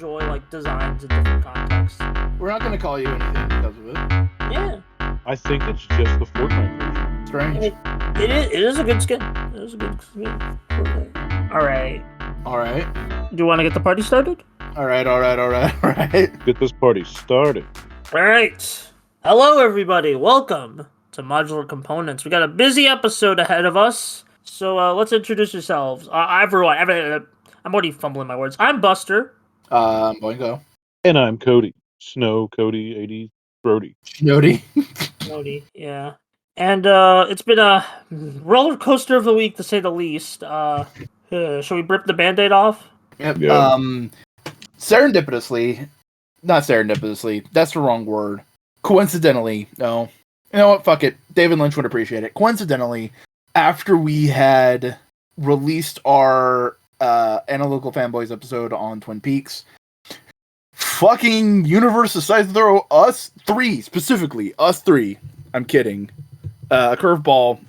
enjoy like designs in different contexts. We're not gonna call you anything because of it. Yeah. I think it's just the Fortnite version. Strange. It is a good skin. It is a good skin. Alright. Alright. Do you want to get the party started? Alright. Get this party started. Alright. Hello, everybody. Welcome to Modular Components. We got a busy episode ahead of us. So let's introduce yourselves. I'm already fumbling my words. I'm Buster. Boingo. And I'm Cody. Snow, Cody, 80, Brody. Snody. Cody, yeah. And it's been a roller coaster of the week, to say the least. Should we rip the Band-Aid off? Yep. Yeah. Serendipitously, not serendipitously, that's the wrong word. Coincidentally, no. You know what? Fuck it. David Lynch would appreciate it. Coincidentally, after we had released our Analytical Fanboys episode on Twin Peaks, fucking universe decides to throw us three, I'm kidding, a curveball.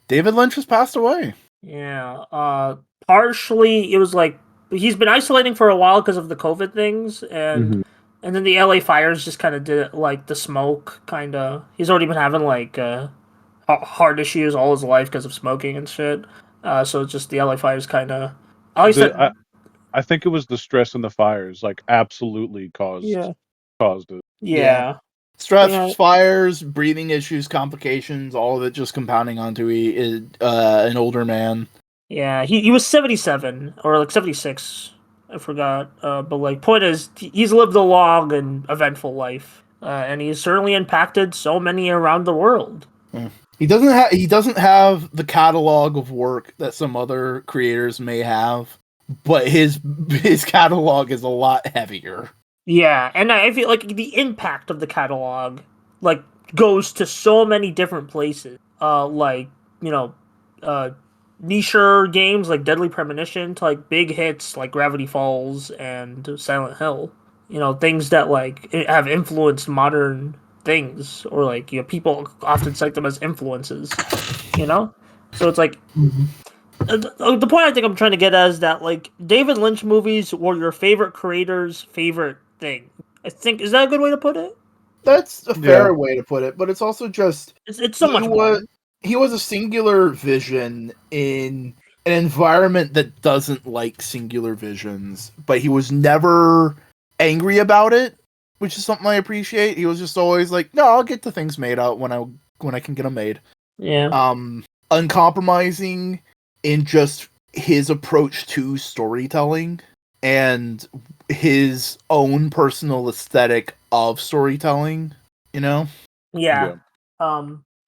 David Lynch has passed away. Yeah. Partially, it was like he's been isolating for a while because of the COVID things, and then the LA fires just kind of did it, like the smoke, kind of. He's already been having like heart issues all his life because of smoking and shit. So it's just the LA fires kind of. I think it was the stress and the fires, like, absolutely caused it. Yeah. Stress, fires, breathing issues, complications, all of it just compounding onto an older man. Yeah, he was 77 or like 76. I forgot. But like, point is, he's lived a long and eventful life, and he's certainly impacted so many around the world. Yeah. He doesn't have the catalog of work that some other creators may have, but his catalog is a lot heavier. Yeah, and I feel like the impact of the catalog like goes to so many different places. Like, you know, niche games like Deadly Premonition to like big hits like Gravity Falls and Silent Hill. You know, things that like have influenced modern things, or like, you know, people often cite them as influences. You know, so it's like the point I think I'm trying to get at is that like David Lynch movies were your favorite creator's favorite thing. I think, is that a good way to put it? That's a fair way to put it, but it's also just it's so much more. He was a singular vision in an environment that doesn't like singular visions, but he was never angry about it, which is something I appreciate. He was just always like, no, I'll get the things made out when I can get them made. Yeah. Uncompromising in just his approach to storytelling and his own personal aesthetic of storytelling, you know? Yeah.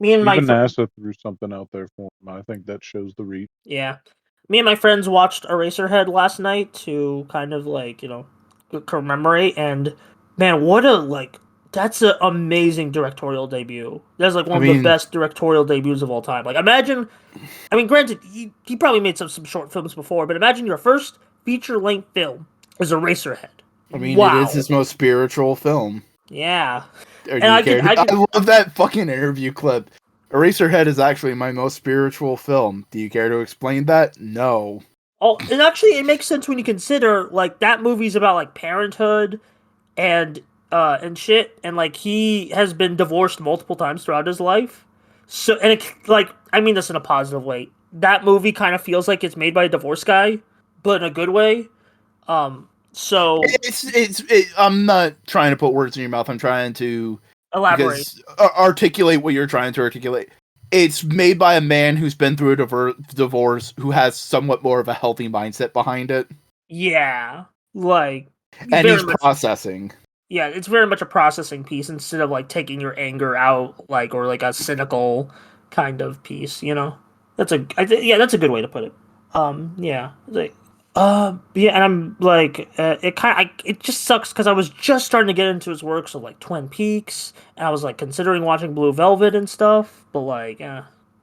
Me and even NASA threw something out there for him. I think that shows the reach. Yeah. Me and my friends watched Eraserhead last night to kind of like, you know, commemorate, and man, that's an amazing directorial debut. That's like one of the best directorial debuts of all time. Like, imagine, I mean, granted, he probably made some short films before, but imagine your first feature-length film is Eraserhead. I mean, It is his most spiritual film. Yeah. I love that fucking interview clip. Eraserhead is actually my most spiritual film. Do you care to explain that? No. Oh, and actually, it makes sense when you consider, like, that movie's about, like, parenthood and shit, and, like, he has been divorced multiple times throughout his life. So, and it, like, I mean this in a positive way. That movie kind of feels like it's made by a divorced guy, but in a good way. So I'm not trying to put words in your mouth. I'm trying to elaborate, articulate what you're trying to articulate. It's made by a man who's been through a divorce, who has somewhat more of a healthy mindset behind it. Yeah, like, and he's processing. Yeah, it's very much a processing piece instead of like taking your anger out, like, or like a cynical kind of piece. You know, that's a good way to put it. Yeah, like. Yeah, and I'm like, it just sucks because I was just starting to get into his work, so like Twin Peaks, and I was like considering watching Blue Velvet and stuff, but like,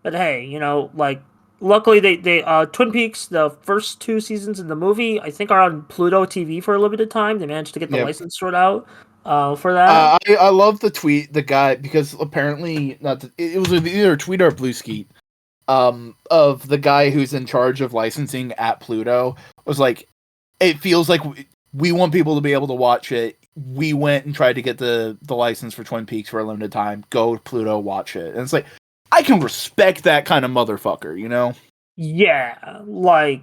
but hey, you know, like, luckily they Twin Peaks, the first 2 seasons in the movie, I think, are on Pluto TV for a limited time. They managed to get the license sorted out for that. I love the guy, because apparently it was either a tweet or a Bluesky. Of the guy who's in charge of licensing at Pluto, was like, it feels like we want people to be able to watch it. We went and tried to get the license for Twin Peaks for a limited time. Go to Pluto, watch it. And it's like, I can respect that kind of motherfucker, you know? Yeah, like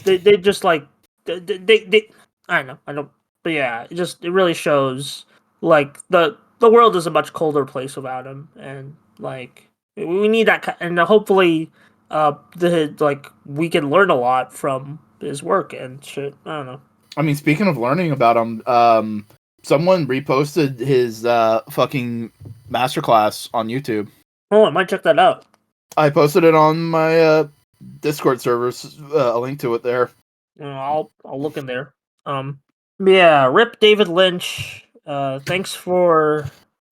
they just like they I don't, but yeah, it really shows like the world is a much colder place without him, and like we need that, and hopefully the like we can learn a lot from his work and shit. I don't know. I mean, speaking of learning about him, someone reposted his fucking masterclass on YouTube. Oh, I might check that out. I posted it on my Discord servers, a link to it there. I'll look in there. Yeah, rip David Lynch. Thanks for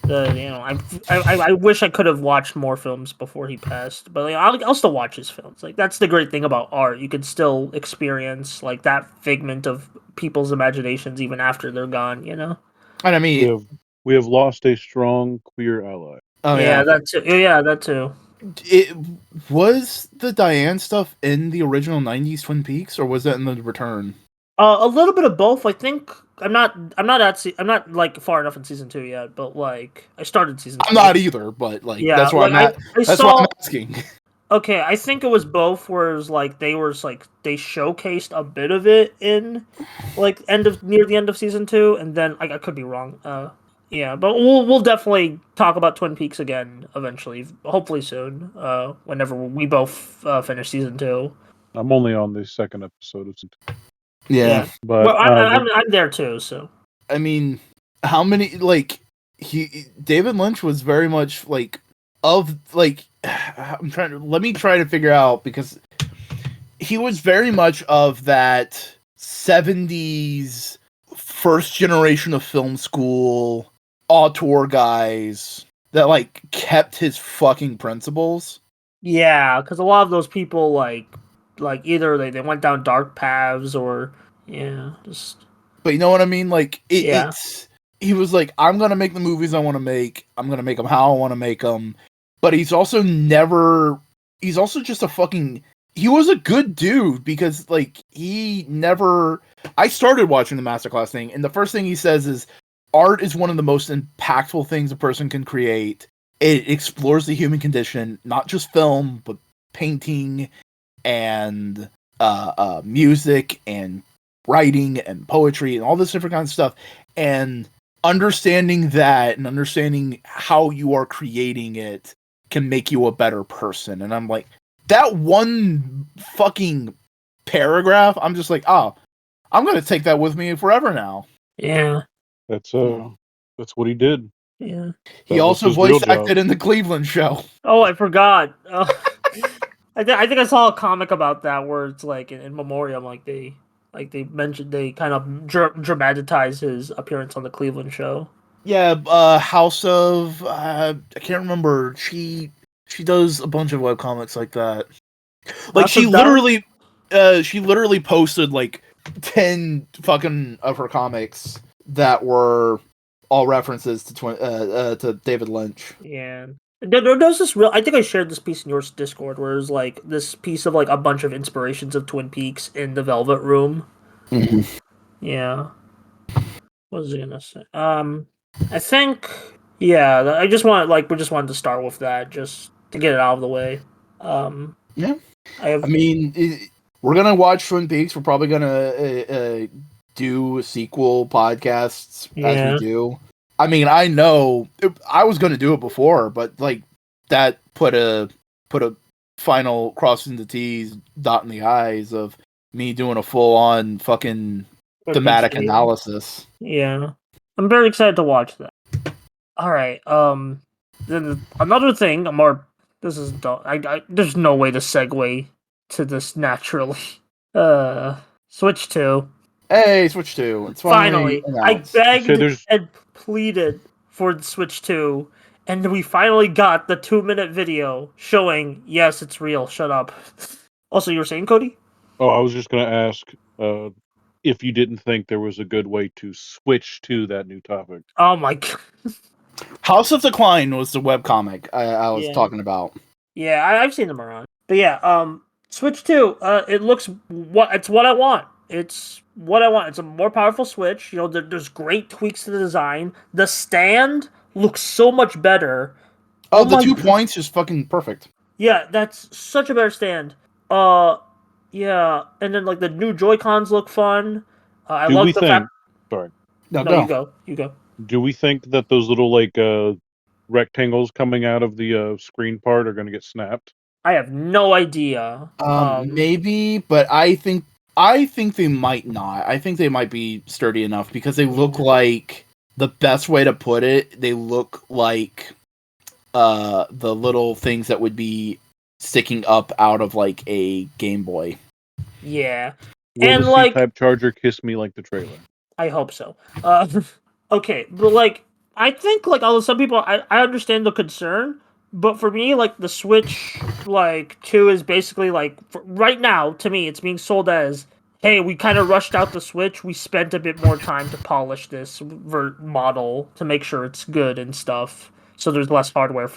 I wish I could have watched more films before he passed, but like, I'll still watch his films. Like that's the great thing about art. You can still experience like that figment of people's imaginations even after they're gone. You know. And I mean, we have lost a strong queer ally. Oh yeah, that too. Yeah, that too. It was the Diane stuff in the original '90s Twin Peaks, or was that in the Return? A little bit of both. I think I'm not like far enough in season 2 yet, but like I started season 2. I'm not either, but like yeah, that's why like, that's why I'm asking. Okay, I think it was both. Whereas like they showcased a bit of it in like near the end of season 2, and then I could be wrong. Yeah, but we'll definitely talk about Twin Peaks again eventually, hopefully soon. Whenever we both finish season 2. I'm only on the second episode of season 2. Yeah. But well, I'm there too. So I mean, how many David Lynch was very much like of like let me try to figure out, because he was very much of that 70s first generation of film school auteur guys that like kept his fucking principles. Yeah, because a lot of those people like either they went down dark paths or just. But you know what I mean? Like it's he was like, I'm gonna make the movies I want to make. I'm gonna make them how I want to make them. But he's also just a fucking. He was a good dude, because like he never. I started watching the masterclass thing, and the first thing he says is, art is one of the most impactful things a person can create. It explores the human condition, not just film, but painting and music and writing and poetry and all this different kinds of stuff. And understanding that and understanding how you are creating it can make you a better person. And I'm like, that one fucking paragraph, I'm just like, oh, I'm gonna take that with me forever now. Yeah. That's what he did. Yeah. He also voice acted in the Cleveland show. Oh, I forgot. I think I saw a comic about that where it's like in memoriam, like they mentioned, they kind of dramatized his appearance on the Cleveland show. Yeah, House of I can't remember. She does a bunch of webcomics like that. Like she literally posted like 10 fucking of her comics that were all references to David Lynch. Yeah. There's this I think I shared this piece in your Discord where it was like this piece of like a bunch of inspirations of Twin Peaks in the Velvet Room. Mm-hmm. Yeah. What was I gonna say? I think we just wanted to start with that just to get it out of the way. Yeah. We're gonna watch Twin Peaks. We're probably gonna do sequel podcasts as we do. I mean, I know I was going to do it before, but like that put a final crossing the T's, dotting the I's of me doing a full on fucking thematic analysis. Yeah, I'm very excited to watch that. All right. Then another thing, this is there's no way to segue to this naturally. Switch 2. Hey, Switch 2. It's finally I begged and pleaded for the Switch 2, and we finally got the 2-minute video showing, yes, it's real, shut up. Also, you were saying, Cody? Oh, I was just going to ask if you didn't think there was a good way to switch to that new topic. Oh my god. House of Decline was the webcomic I was talking about. Yeah, I've seen them around. But yeah, Switch 2, it's what I want. It's what I want. It's a more powerful Switch. You know, there's great tweaks to the design. The stand looks so much better. Oh, the my 2 God. points is fucking perfect. Yeah, that's such a better stand. Yeah, and then like the new Joy-Cons look fun. I Do we love the fact. think? Sorry. No, No, you go. go. You go. Do we think that those little like rectangles coming out of the screen part are going to get snapped? I have no idea. Maybe, but I think they might not. I think they might be sturdy enough because they look like, the best way to put it, they look like the little things that would be sticking up out of like a Game Boy. Yeah, Will and the like C-type charger kiss me like the trailer? I hope so. Okay, but like I think like although some people I understand the concern, but for me like the Switch like 2 is basically like right now to me it's being sold as, hey, we kind of rushed out the Switch. We spent a bit more time to polish this model to make sure it's good and stuff. So there's less hardware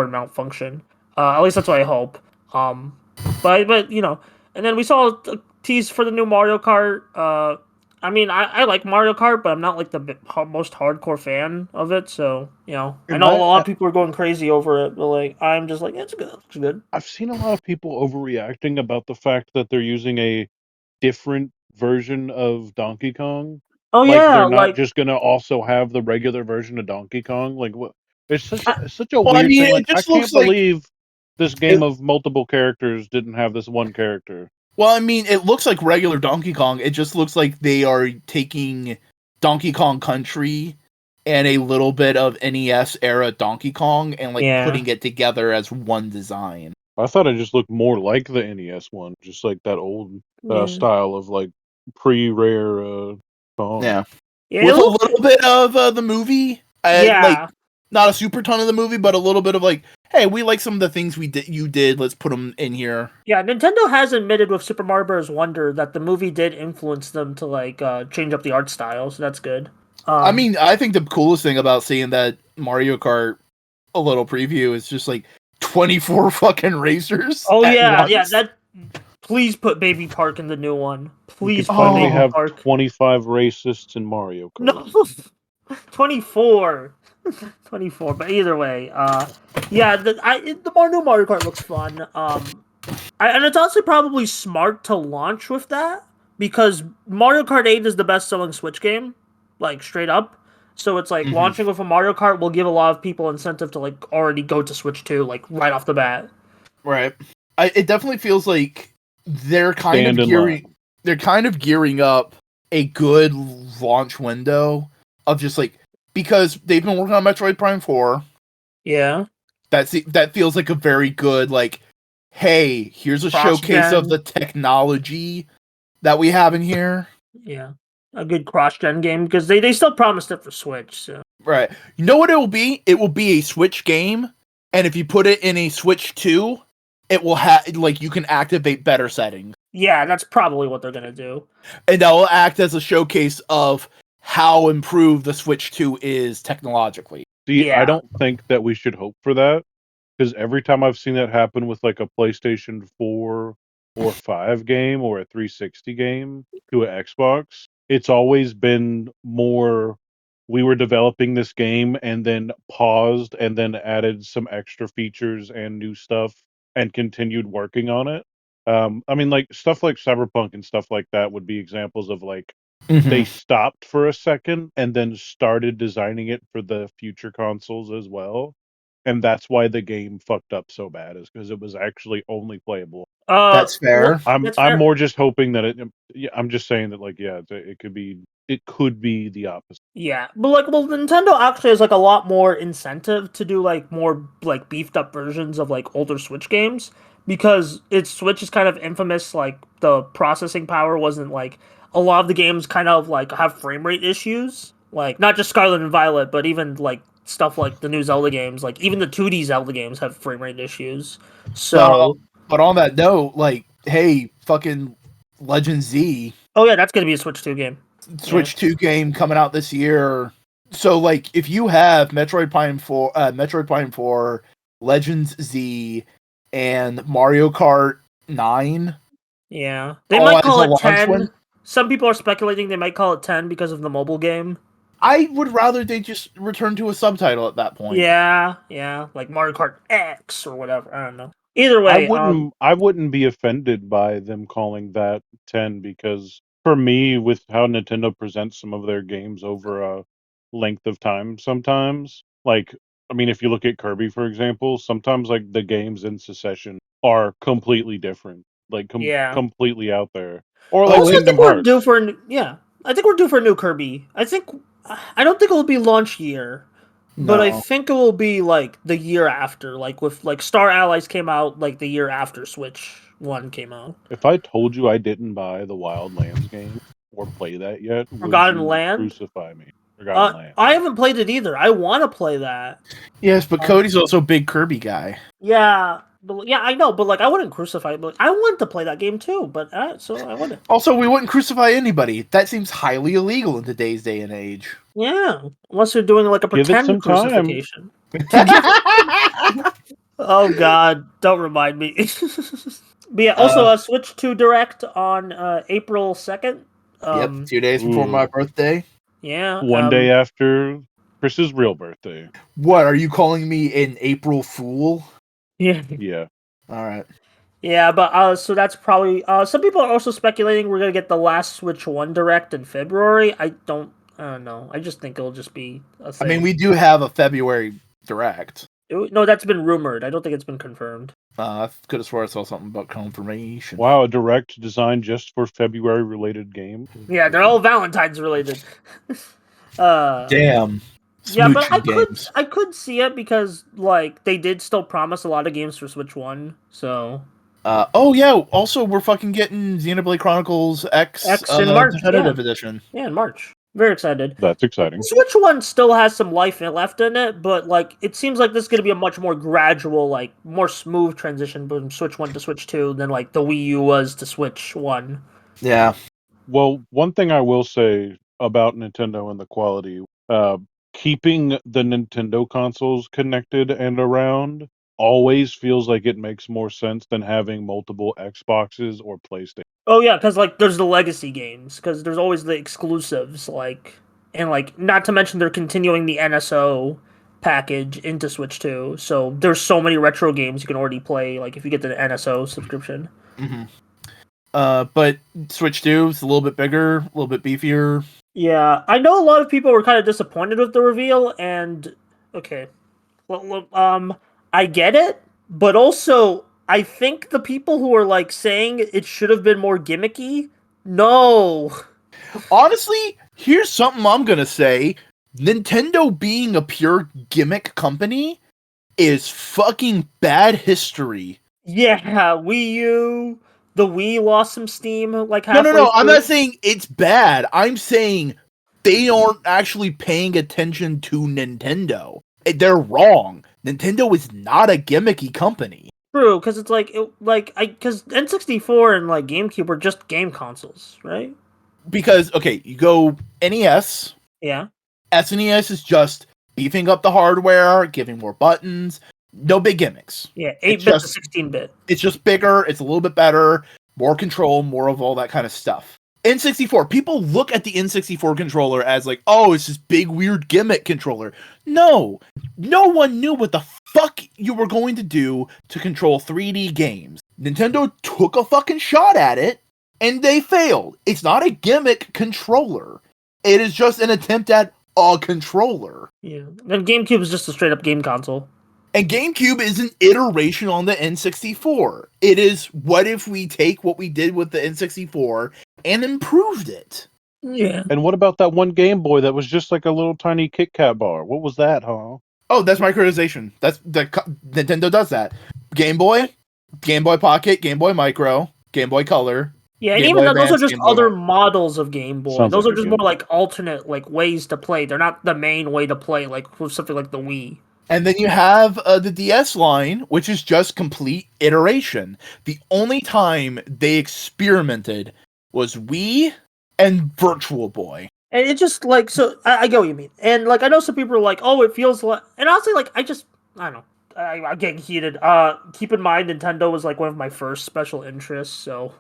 malfunction. At least that's what I hope. But you know, and then we saw a tease for the new Mario Kart. I mean, I like Mario Kart, but I'm not like the most hardcore fan of it. So you know, I know a lot of people are going crazy over it, but like I'm just like it's good. It looks good. I've seen a lot of people overreacting about the fact that they're using a different version of Donkey Kong. Oh Like yeah, they're not like just gonna also have the regular version of Donkey Kong. Like what? It's such a Well, I weird mean, thing. Like it I just can't looks like believe this game of multiple characters didn't have this one character. Well, I mean, it looks like regular Donkey Kong. It just looks like they are taking Donkey Kong Country and a little bit of NES era Donkey Kong and like yeah. putting it together as one design. I thought it just looked more like the NES one, just like that old style of like pre-rare Kong. Yeah, Yeah, with a little bit of the movie. Like not a super ton of the movie, but a little bit of like, hey, we like some of the things you did. Let's put them in here. Yeah, Nintendo has admitted with Super Mario Bros. Wonder that the movie did influence them to like change up the art style, so that's good. I mean, I think the coolest thing about seeing that Mario Kart a little preview is just like 24 fucking racers. Oh yeah, once. yeah. That please put Baby Park in the new one. Please put finally Baby have Park. 25 racists in Mario Kart. No, 24. 24. But either way, yeah, the new Mario Kart looks fun. And it's honestly probably smart to launch with that because Mario Kart 8 is the best-selling Switch game, like straight up. So it's like launching with a Mario Kart will give a lot of people incentive to like already go to Switch 2 like right off the bat. Right. It definitely feels like they're kind of gearing up a good launch window of just like, because they've been working on Metroid Prime 4. Yeah. That feels like a very good like, hey, here's a showcase of the technology that we have in here. Yeah. A good cross-gen game because they still promised it for Switch. So. Right. You know what it will be? It will be a Switch game, and if you put it in a Switch 2, it will have like you can activate better settings. Yeah, that's probably what they're gonna do. And that will act as a showcase of how improved the Switch 2 is technologically. See, I don't think that we should hope for that, because every time I've seen that happen with like a PlayStation 4 or 5 game or a 360 game to an Xbox, it's always been more, we were developing this game and then paused and then added some extra features and new stuff and continued working on it. I mean, like stuff like Cyberpunk and stuff like that would be examples of like they stopped for a second and then started designing it for the future consoles as well. And that's why the game fucked up so bad, is because it was actually only playable. That's fair. I'm more just hoping that I'm just saying that like, yeah, it could be the opposite. Yeah, but like, well, Nintendo actually has like a lot more incentive to do like more like beefed up versions of like older Switch games because its Switch is kind of infamous. Like the processing power wasn't like a lot of the games kind of like have frame rate issues. Like not just Scarlet and Violet, but even like stuff like the new Zelda games. Like even the 2D Zelda games have frame rate issues. So, but on that note, like, hey, fucking Legend Z. Oh yeah, that's gonna be a Switch 2 game. Switch 2 game coming out this year. So like if you have Metroid Prime 4, Legends Z, and Mario Kart 9, Yeah. They might as call a it launch 10. one? Some people are speculating they might call it 10 because of the mobile game. I would rather they just return to a subtitle at that point. Yeah, like Mario Kart X or whatever. I don't know. Either way, I wouldn't be offended by them calling that 10 because for me, with how Nintendo presents some of their games over a length of time, sometimes like I mean, if you look at Kirby, for example, sometimes like the games in succession are completely different, like yeah. completely out there, or Oh, like Also, I Kingdom think we're due Hearts. for I think we're due for a new Kirby. I don't think it will be launch year, but I No. think it will be like the year after, like with like Star Allies came out like the year after Switch 1 came out. If I told you I didn't buy the Wildlands game or play that yet, would Forgotten you Land? crucify me? Forgotten Land. I haven't played it either. I want to play that. Yes, but Um, Cody's also a big Kirby guy. yeah, I know, but like I wouldn't crucify. But I want to play that game too. But so I wouldn't. Also, we wouldn't crucify anybody. That seems highly illegal in today's day and age. Yeah, unless you're doing like a Give it some pretend time. crucifixion. Oh God, don't remind me. But yeah, also Switch 2 Direct on April 2nd. Yep, 2 days before my Ooh. birthday. Yeah. One day after Chris's real birthday. What, are you calling me an April Fool? Yeah. Yeah. Alright. Yeah, but so that's probably some people are also speculating we're gonna get the last Switch 1 Direct in February. I don't know. I just think it'll just be a thing. I mean, we do have a February Direct. No, that's been rumored. I don't think it's been confirmed. I could have swore I saw something about confirmation. Wow, a direct designed just for February related game. Yeah, they're all Valentine's related. Damn. Yeah, but Games. I could see it because like they did still promise a lot of games for Switch 1, so Oh yeah, also we're fucking getting Xenoblade Chronicles X in March, Definitive Edition. Yeah, in March. Very excited. That's exciting. Switch 1 still has some life left in it, but like it seems like this is going to be a much more gradual, like more smooth transition from Switch 1 to Switch 2 than like the Wii U was to Switch 1. Yeah. Well, one thing I will say about Nintendo and the quality, keeping the Nintendo consoles connected and around always feels like it makes more sense than having multiple Xboxes or PlayStation. Oh yeah, because like there's the legacy games, because there's always the exclusives, like, and like not to mention they're continuing the NSO package into Switch 2, so there's so many retro games you can already play, like if you get the NSO subscription. Mm-hmm. But Switch 2 is a little bit bigger, a little bit beefier. Yeah, I know a lot of people were kind of disappointed with the reveal, and okay, well, I get it, but also I think the people who are like saying it should have been more gimmicky, no. Honestly, here's something I'm gonna say. Nintendo being a pure gimmick company is fucking bad history. Yeah, Wii U, the Wii lost some steam like No, halfway I'm through. not saying it's bad. I'm saying they aren't actually paying attention to Nintendo. They're wrong. Nintendo is not a gimmicky company. True, because it's like because N64 and like GameCube are just game consoles, right? Because okay, you go NES. Yeah. SNES is just beefing up the hardware, giving more buttons, no big gimmicks. Yeah, 8-bit to 16-bit. It's just bigger, it's a little bit better, more control, more of all that kind of stuff. N64, people look at the N64 controller as like, oh, it's this big weird gimmick controller. No one knew what the fuck you were going to do to control 3D games. Nintendo took a fucking shot at it, and they failed. It's not a gimmick controller. It is just an attempt at a controller. Yeah. And GameCube is just a straight up game console. And GameCube is an iteration on the N64. It is, what if we take what we did with the N64 and improved it? Yeah. And what about that one Game Boy that was just like a little tiny Kit Kat bar? What was that, huh? Oh, that's microization. Nintendo does that. Game Boy Pocket, Game Boy Micro, Game Boy Color. Yeah, and Game even Boy though those are Advance, just Game Boy other Advance. models of Game Boy. Sounds Those like are a just Game more like alternate like ways to play. They're not the main way to play like with something like the Wii. And then you have the DS line, which is just complete iteration. The only time they experimented was Wii and Virtual Boy. And it just like so I get what you mean. And like I know some people are like, oh, it feels like, and honestly, like I don't know. I'm getting heated. Keep in mind Nintendo was like one of my first special interests, so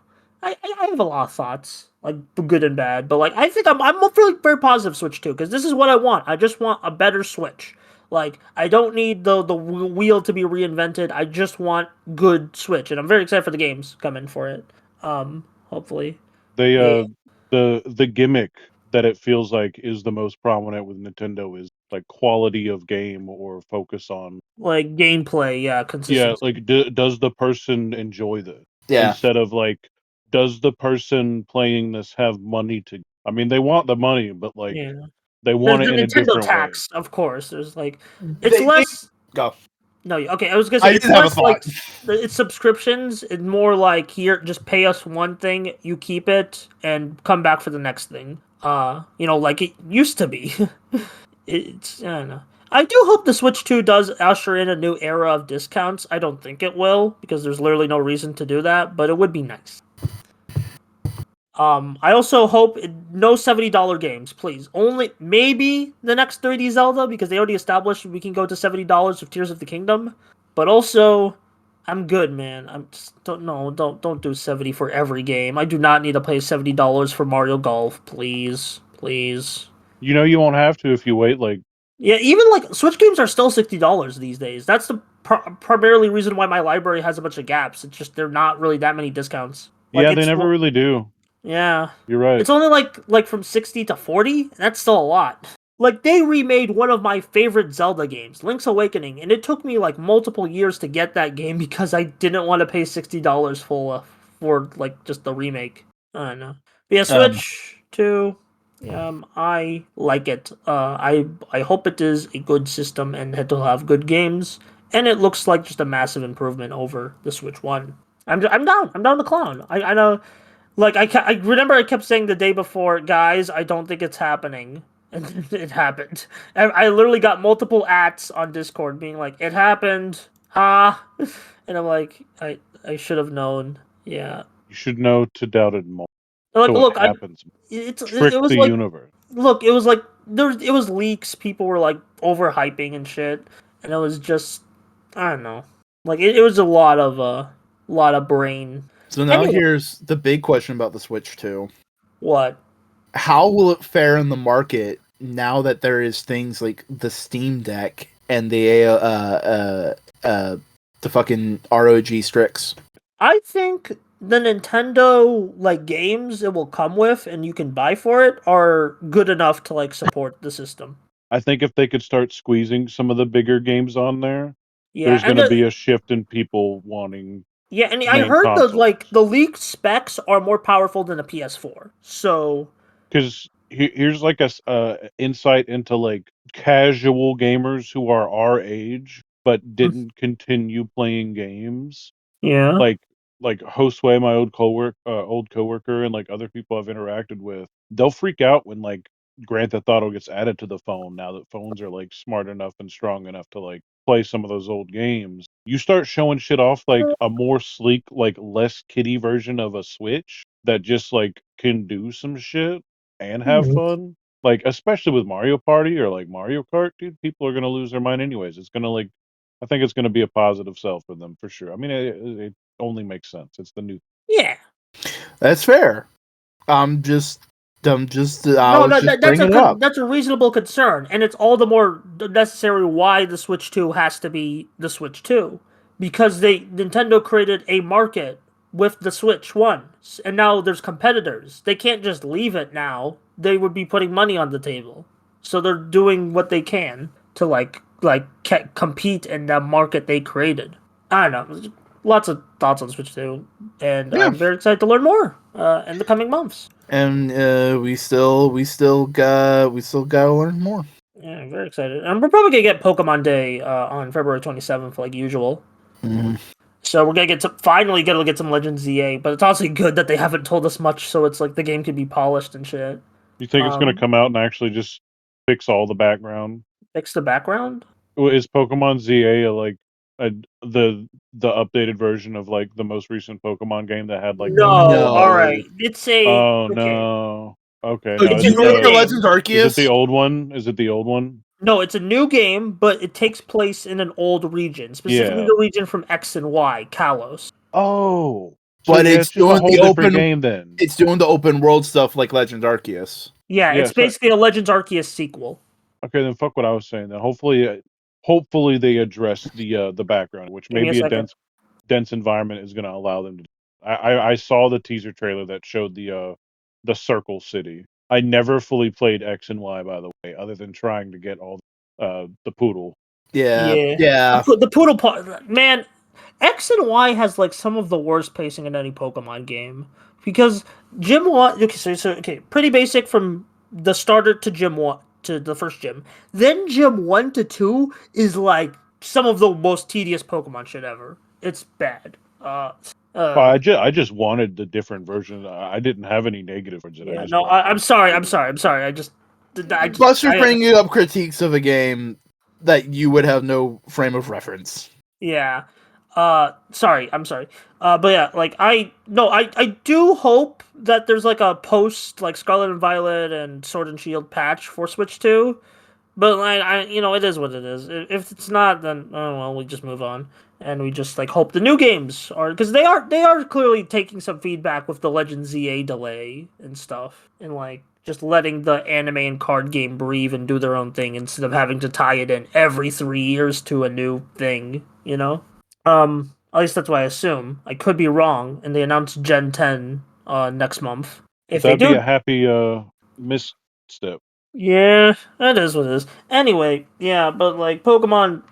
I have a lot of thoughts, like good and bad, but like I think I'm feeling very positive Switch 2 because this is what I want. I just want a better Switch. Like I don't need the wheel to be reinvented. I just want good Switch, and I'm very excited for the games coming for it. Hopefully, They yeah, the gimmick that it feels like is the most prominent with Nintendo is like quality of game or focus on like gameplay, yeah, yeah, consistency. like does the person enjoy this Yeah. instead of like does the person playing this have money to I mean they want the money but like Yeah, they there's want the it in a Nintendo different way. tax, of course. There's like it's They less. go. No, okay, I was gonna say I it's did have a less like thought. it's subscriptions. It's more like here, just pay us one thing, you keep it, and come back for the next thing. Like it used to be. It's I don't know. I do hope the Switch 2 does usher in a new era of discounts. I don't think it will because there's literally no reason to do that, but it would be nice. I also hope no $70 games, please. Only maybe the next 3D Zelda because they already established we can go to $70 with Tears of the Kingdom. But also, I'm good, man. I'm just don't do 70 for every game. I do not need to pay $70 for Mario Golf, please, please. You know you won't have to if you wait like Yeah, even like Switch games are still $60 these days. That's the primarily reason why my library has a bunch of gaps. It's just there are not really that many discounts. Like yeah, they never really do. yeah. You're right. It's only like from 60 to 40. That's still a lot. Like they remade one of my favorite Zelda games, Link's Awakening, and it took me like multiple years to get that game because I didn't want to pay $60 full for like just the remake. I don't know. But yeah, Um, Switch 2. I like it. I hope it is a good system and it'll have good games. And it looks like just a massive improvement over the Switch 1. I'm down. I'm down to clown. I know. Like I remember I kept saying the day before, guys, I don't think it's happening, and it happened. I literally got multiple ats on Discord being like, "It happened, ha," and I'm like, I should have known. Yeah. You should know to doubt it more. Like, So it look, happens. Trick it was the like, universe. look, it was like it was leaks. People were like overhyping and shit, and it was just, I don't know, like it was a lot of brain. so now Anyway, here's the big question about the Switch 2. what? How will it fare in the market now that there is things like the Steam Deck and the fucking ROG Strix? I think the Nintendo like games it will come with and you can buy for it are good enough to like support the system. I think if they could start squeezing some of the bigger games on there, Yeah, there's and going to be a shift in people wanting I main heard consoles. the leaked specs are more powerful than a PS4. So Because here's like insight into like casual gamers who are our age but didn't continue playing games. yeah. Like Josue, my old coworker, and like other people I've interacted with, they'll freak out when like Grand Theft Auto gets added to the phone now that phones are like smart enough and strong enough to like play some of those old games. You start showing shit off like a more sleek, like less kiddie version of a Switch that just like can do some shit and have fun. Like especially with Mario Party or like Mario Kart, dude, people are gonna lose their mind anyways. It's gonna like I think it's gonna be a positive sell for them for sure. I mean, it only makes sense. It's the new. Yeah. That's fair. I No, was just bringing it up. that's a reasonable concern, and it's all the more necessary why the Switch 2 has to be the Switch 2 because Nintendo created a market with the Switch 1, and now there's competitors. They can't just leave it now. They would be putting money on the table. So they're doing what they can to compete in the market they created. I don't know. Lots of thoughts on Switch 2, and Yeah, I'm very excited to learn more in the coming months. and we still gotta learn more. Yeah, I'm very excited. And we're probably gonna get Pokemon Day on February 27th, like usual. Mhm. So we're finally gonna get some Legends ZA, but it's also good that they haven't told us much, so it's like the game could be polished and shit. You think it's gonna Um, come out and actually just fix all the background? Fix the background. Is Pokemon ZA like a, the updated version of like the most recent Pokemon game that had like the No, normal all No. right. old? It's a Oh okay. no. Okay, Oh, no. It's do a you Is know new what it the game. Legends is it the Arceus? old one? Is it the old one? No, it's a new game, but it takes place in an old region, specifically Yeah. the region from X and Y, Kalos. Oh. but it's it's just a doing whole the different open. game then. It's doing the open world stuff like Legends Arceus. Yeah, Yeah, it's basically a Legends Arceus sequel. Okay, then fuck what I was saying. Then hopefully they address the background, which Give me a maybe a second. dense environment is going to allow them to. I saw the teaser trailer that showed the Circle City. I never fully played X and Y, by the way, other than trying to get all the poodle. Yeah, Yeah. yeah. The poodle part, man. X and Y has like some of the worst pacing in any Pokemon game because Gym 1. Okay, okay, pretty basic from the starter to Gym 1 to the first gym. Then Gym 1 to 2 is like some of the most tedious Pokemon shit ever. It's bad. I just wanted the different version. I didn't have any negative words. I Yeah, just no, wanted. I'm sorry. I'm sorry. I'm sorry. Buster's bringing up critiques of a game that you would have no frame of reference. Yeah. Sorry, I'm sorry. But yeah, like I do hope that there's like a post like Scarlet and Violet and Sword and Shield patch for Switch 2. But like it is what it is. If it's not, then oh well, we just move on and we just like hope the new games are because they are clearly taking some feedback with the Legend ZA delay and stuff and like just letting the anime and card game breathe and do their own thing instead of having to tie it in every 3 years to a new thing. At least that's what I assume. I could be wrong, and they announced Gen 10 next month. If they That'd be do, a happy misstep. yeah, that is what it is. Anyway, yeah, but like Pokemon,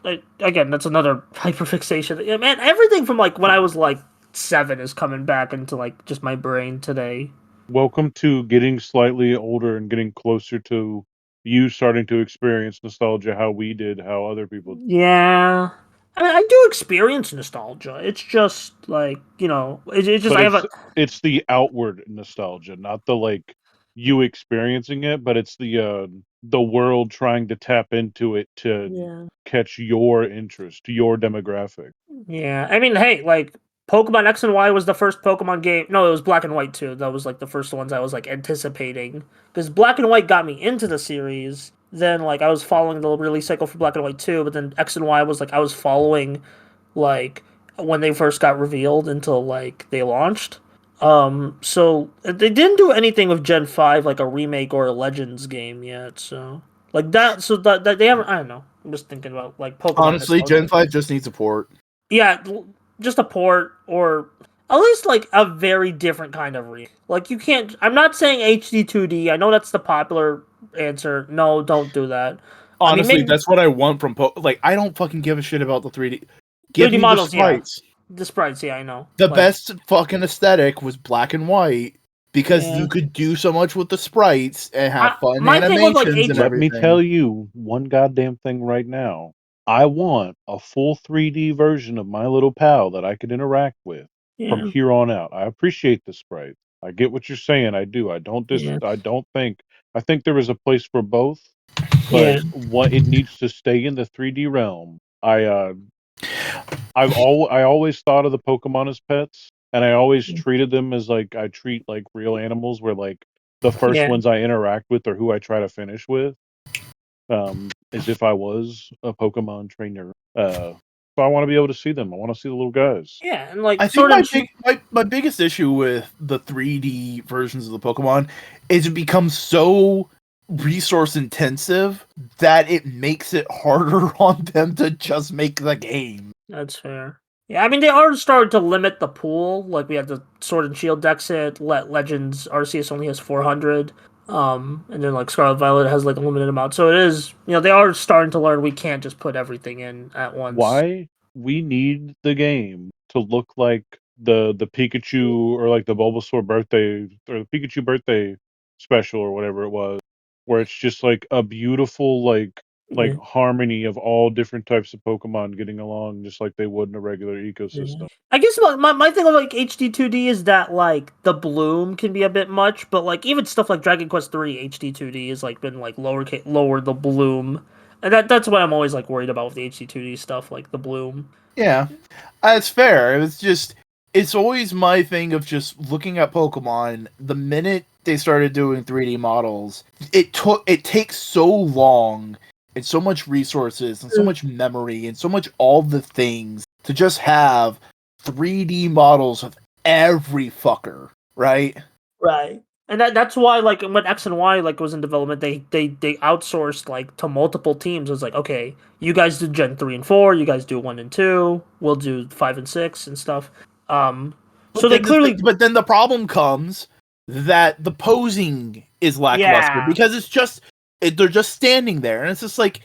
again, that's another hyperfixation. Yeah, man, everything from like when I was like 7 is coming back into like just my brain today. Welcome to getting slightly older and getting closer to you starting to experience nostalgia how we did, how other people. Yeah, I do experience nostalgia. It's just like it's just But I have a it's the outward nostalgia, not the like you experiencing it, but it's the world trying to tap into it to yeah. catch your interest, your demographic. Yeah, I mean, hey, like Pokemon X and Y was the first Pokemon game. No, it was Black and White too. That was like the first ones I was like anticipating because Black and White got me into the series. Then like I was following the release cycle for Black and White too, but then X and Y was like I was following like when they first got revealed until like they launched. So they didn't do anything with Gen 5 like a remake or a Legends game yet. So like that, so that they haven't. I don't know. I'm just thinking about like Pokemon Honestly, nostalgia. Gen 5 just needs a port. Yeah, just a port or at least like a very different kind of Like you can't. I'm not saying HD 2D. I know that's the popular answer. No, don't do that. I mean, Honestly, maybe that's what I want from like I don't fucking give a shit about the 3D. Give 3D me the models. Yeah, sprites. the sprites. Yeah, I know. The Like, best fucking aesthetic was black and white because yeah. you could do so much with the sprites and have fun My thing with like animations and H. Let me tell everything. you one goddamn thing right now. I want a full 3D version of my little pal that I could interact with from Yeah, here on out. I appreciate the sprite. I get what you're saying. I do. yeah, I don't think. I think there is a place for both, yeah, but what it needs to stay in the 3D realm. I always thought of the Pokemon as pets, and I always treated them as like I treat like real animals, where like the first yeah, ones I interact with or who I try to finish with, as if I was a Pokemon trainer. So I want to be able to see them. I want to see the little guys. yeah. And like I think Sword and Shield. my biggest issue with the 3D versions of the Pokemon is it becomes so resource intensive that it makes it harder on them to just make the game. That's fair. Yeah, I mean they are starting to limit the pool. Like we had the Sword and Shield deck set. Legends Arceus only has 400. And then like Scarlet Violet has like a limited amount. So it is, they are starting to learn we can't just put everything in at once. Why we need the game to look like the Pikachu or like the Bulbasaur birthday or the Pikachu birthday special or whatever it was, where it's just like a beautiful like Yeah. harmony of all different types of Pokemon getting along just like they would in a regular Yeah. ecosystem. I guess my thing with like HD 2D is that like the bloom can be a bit much, but like even stuff like Dragon Quest 3 HD 2D has like been like lower the bloom. And that's what I'm always like worried about with the HD 2D stuff, like the bloom. Yeah, that's fair. It's always my thing of just looking at Pokemon. The minute they started doing 3D models, it takes so long and so much resources and so much memory and so much all the things to just have 3D models of every fucker, right? Right. And that's why, like, when X and Y like was in development, they outsourced like to multiple teams. It was like, okay, you guys do Gen 3 and 4, you guys do 1 and 2, we'll do 5 and 6 and stuff. So they clearly, but then the problem comes that the posing is lackluster because it's just they're just standing there, and it's just like,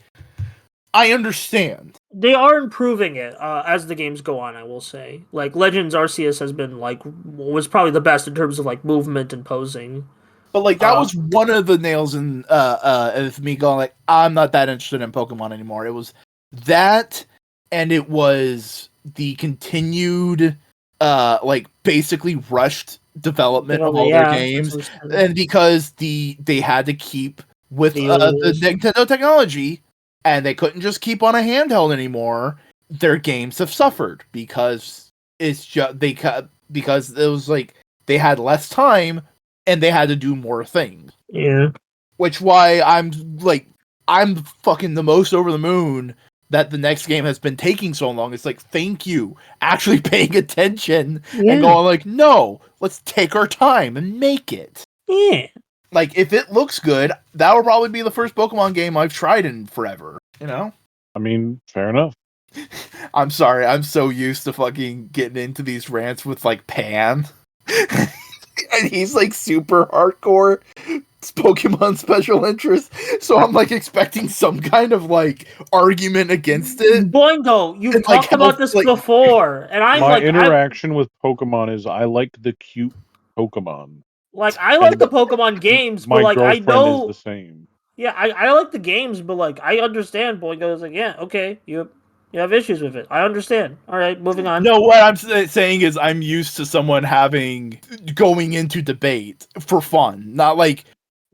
I understand. They are improving it as the games go on, I will say. Like, Legends Arceus has been, like, was probably the best in terms of, like, movement and posing. But, like, that was one of the nails in of me going, like, I'm not that interested in Pokemon anymore. It was that, and it was the continued, like, basically rushed development of all their games. And because they had to keep with the Nintendo technology, and they couldn't just keep on a handheld anymore, their games have suffered because it's just because it was like they had less time and they had to do more things. Yeah. Which why I'm fucking the most over the moon that the next game has been taking so long. It's like, thank you, actually paying attention and going like, no, let's take our time and make it. Yeah. Like, if it looks good, that will probably be the first Pokemon game I've tried in forever, you know? I mean, fair enough. I'm sorry, I'm so used to fucking getting into these rants with, like, Pan. And he's, like, super hardcore Pokemon special interest, so I'm, like, expecting some kind of, like, argument against it. Boingo, you've and, talked about this before, and I'm my interaction with Pokemon is I like the cute Pokemon. Like, I like the Pokemon games, but, like, I know... is the same. Yeah, I like the games, but, like, I understand Boingo is like, yeah, okay, you have issues with it. I understand. All right, moving on. No, what I'm saying is I'm used to someone going into debate for fun, not, like,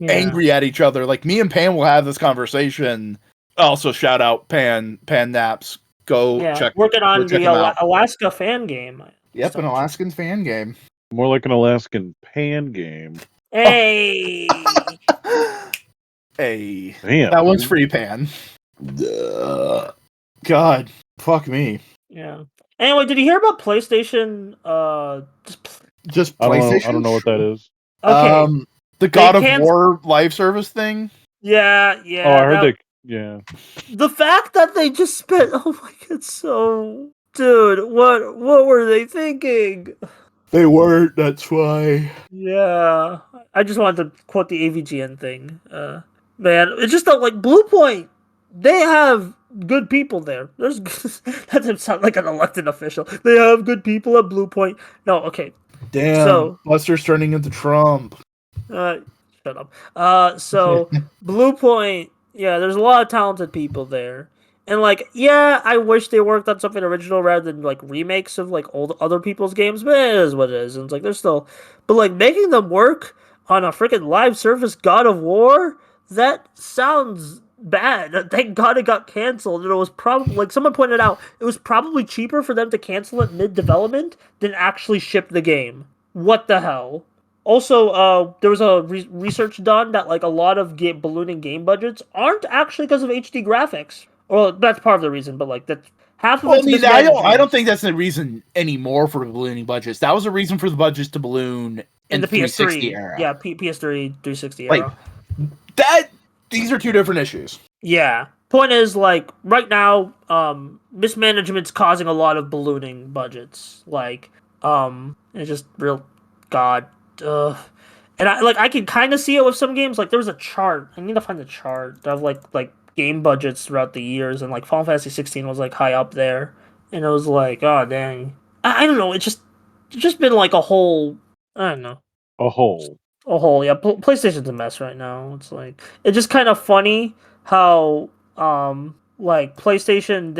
angry at each other. Like, me and Pan will have this conversation. Also, shout out Pan Naps. Go check. Working on the Alaska fan game. Yep, an Alaskan fan game. More like an Alaskan pan game. Hey! Hey. Damn, that one's free, Pan. God. Fuck me. Yeah. Anyway, did you hear about PlayStation? Just PlayStation? I don't know what that is. Okay. The God of War live service thing? Yeah. Oh, I heard yeah. The fact that they just spent, oh my god, so... Dude, what were they thinking? They weren't, that's why. Yeah. I just wanted to quote the AVGN thing. Man, it's just that, like, Blue Point, they have good people there. That doesn't sound like an elected official. They have good people at Blue Point. No, okay. Damn, so, Buster's turning into Trump. Shut up. So, Blue Point, yeah, there's a lot of talented people there. And, like, yeah, I wish they worked on something original rather than, like, remakes of, like, old other people's games, but it is what it is. And it's like, they're still... But, like, making them work on a freaking live service God of War, that sounds bad. Thank God it got canceled. And it was probably, like someone pointed out, it was probably cheaper for them to cancel it mid-development than actually ship the game. What the hell? Also, there was a research done that, like, a lot of ballooning game budgets aren't actually because of HD graphics. Well, that's part of the reason, but, like, that's half of it's I don't think that's the reason anymore for ballooning budgets. That was a reason for the budgets to balloon in the PS3 era. Yeah, PS3, 360 era. Like, these are two different issues. Yeah. Point is, like, right now, mismanagement's causing a lot of ballooning budgets. Like, it's just real god. And I can kind of see it with some games. Like, there was a chart. I need to find the chart of, like game budgets throughout the years, and, like, Final Fantasy 16 was, like, high up there. And it was like, oh, dang. I don't know, it's just been, like, a whole... I don't know. A whole, yeah. PlayStation's a mess right now. It's like, it's just kind of funny how, like, PlayStation,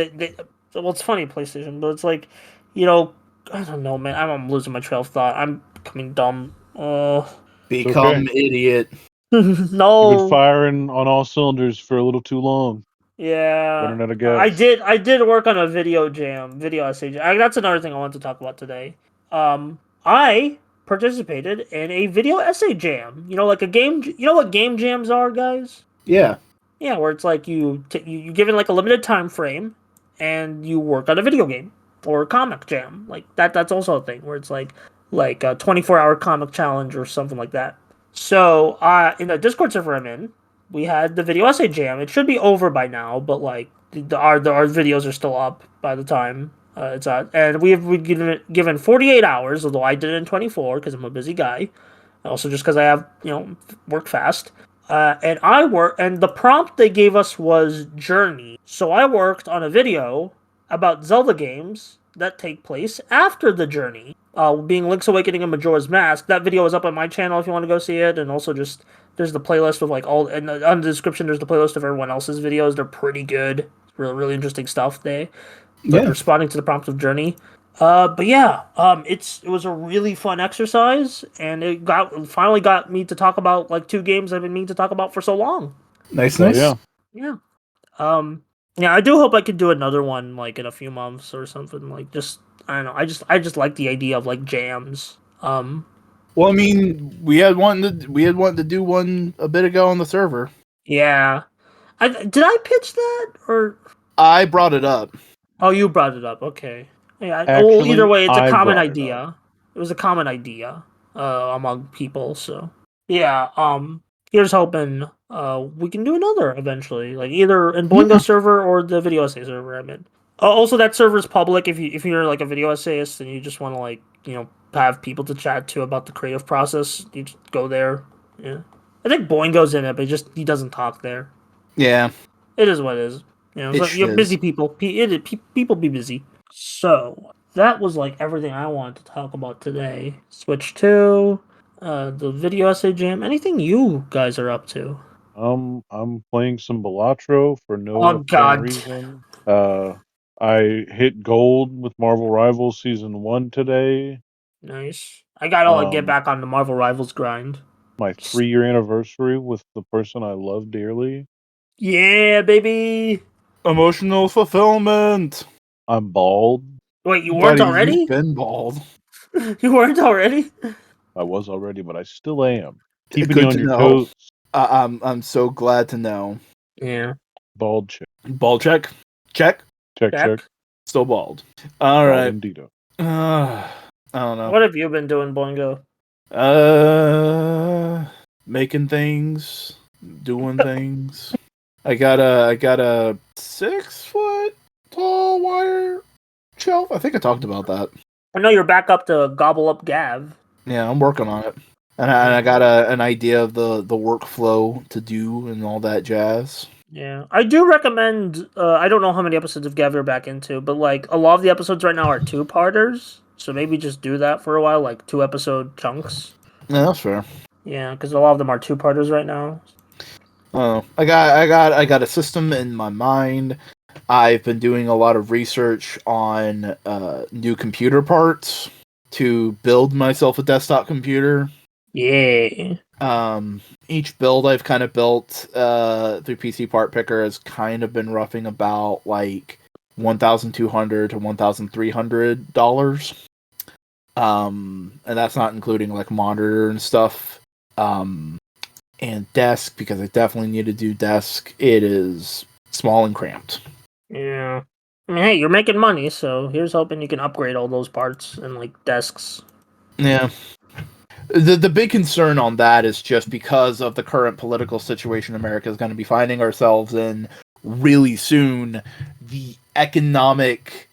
well, it's funny, PlayStation, but it's like, you know, I don't know, man. I'm losing my trail of thought. I'm becoming dumb. Become idiot. No. You've been firing on all cylinders for a little too long. Yeah. Running out of gas. I did work on a video essay jam. That's another thing I wanted to talk about today. I participated in a video essay jam. You know, like a game. You know what game jams are, guys? Yeah. Yeah, where it's like you given, like, a limited time frame, and you work on a video game or a comic jam. Like, that's also a thing where it's like like a 24-hour comic challenge or something like that. So, in the Discord server I'm in, we had the video essay jam. It should be over by now, but like our videos are still up by the time it's out, and we given 48 hours. Although I did it in 24 because I'm a busy guy. Also, just because I have work fast. And the prompt they gave us was Journey. So I worked on a video about Zelda games that take place after the Journey, being Link's Awakening and Majora's Mask. That video is up on my channel if you want to go see it, and also just there's the playlist of like all, and on the description there's the playlist of everyone else's videos. They're pretty good, really interesting stuff. But responding to the prompt of Journey. But yeah, it was a really fun exercise, and it finally got me to talk about like two games I've been meaning to talk about for so long. Nice. Yeah. Yeah, I do hope I could do another one like in a few months or something. Like just I don't know. I just like the idea of like jams. Well, I mean, we had wanted to do one a bit ago on the server. Yeah. Did I pitch that or I brought it up. Oh, you brought it up. Okay. Yeah. Actually, well, either way, it's a I common brought it idea. It was a common idea among people. So yeah. Here's hoping we can do another eventually, like either in Boingo server or the video essay server I'm in. Also, that server is public. If you're like a video essayist and you just want to like have people to chat to about the creative process, you just go there. Yeah. I think Boingo's in it, but he doesn't talk there. Yeah. It is what it is. So you're busy people. People be busy. So that was like everything I wanted to talk about today. Switch to the video essay jam. Anything you guys are up to? I'm playing some Balatro for no Oh apparent God. reason. I hit gold with Marvel Rivals Season 1 today. Nice. I gotta like get back on the Marvel Rivals grind. My 3-year anniversary with the person I love dearly. Yeah, baby. Emotional fulfillment. I'm bald. Wait, you weren't already? You've been bald. You weren't already? I was already, but I still am. Good Keeping you on to your know. toes. I'm so glad to know. Yeah. Bald check. Bald check. Check. Still bald. All right. Indeed. I don't know. What have you been doing, Boingo? Making things, doing things. I got a 6 foot tall wire shelf. I think I talked about that. I know you're back up to gobble up Gav. Yeah, I'm working on it, and I got an idea of the workflow to do and all that jazz. Yeah, I do recommend. I don't know how many episodes of Gav you're back into, but like a lot of the episodes right now are 2-parters. So maybe just do that for a while, like 2-episode chunks. Yeah, that's fair. Yeah, because a lot of them are 2-parters right now. Oh, I got a system in my mind. I've been doing a lot of research on new computer parts to build myself a desktop computer. Yeah. Each build I've kind of built through PC Part Picker has kind of been roughing about like $1,200 to $1,300. And that's not including like monitor and stuff. And desk, because I definitely need to do desk. It is small and cramped. Yeah. I mean, hey, you're making money, so here's hoping you can upgrade all those parts and like desks. Yeah. The big concern on that is just because of the current political situation America is going to be finding ourselves in really soon. The economics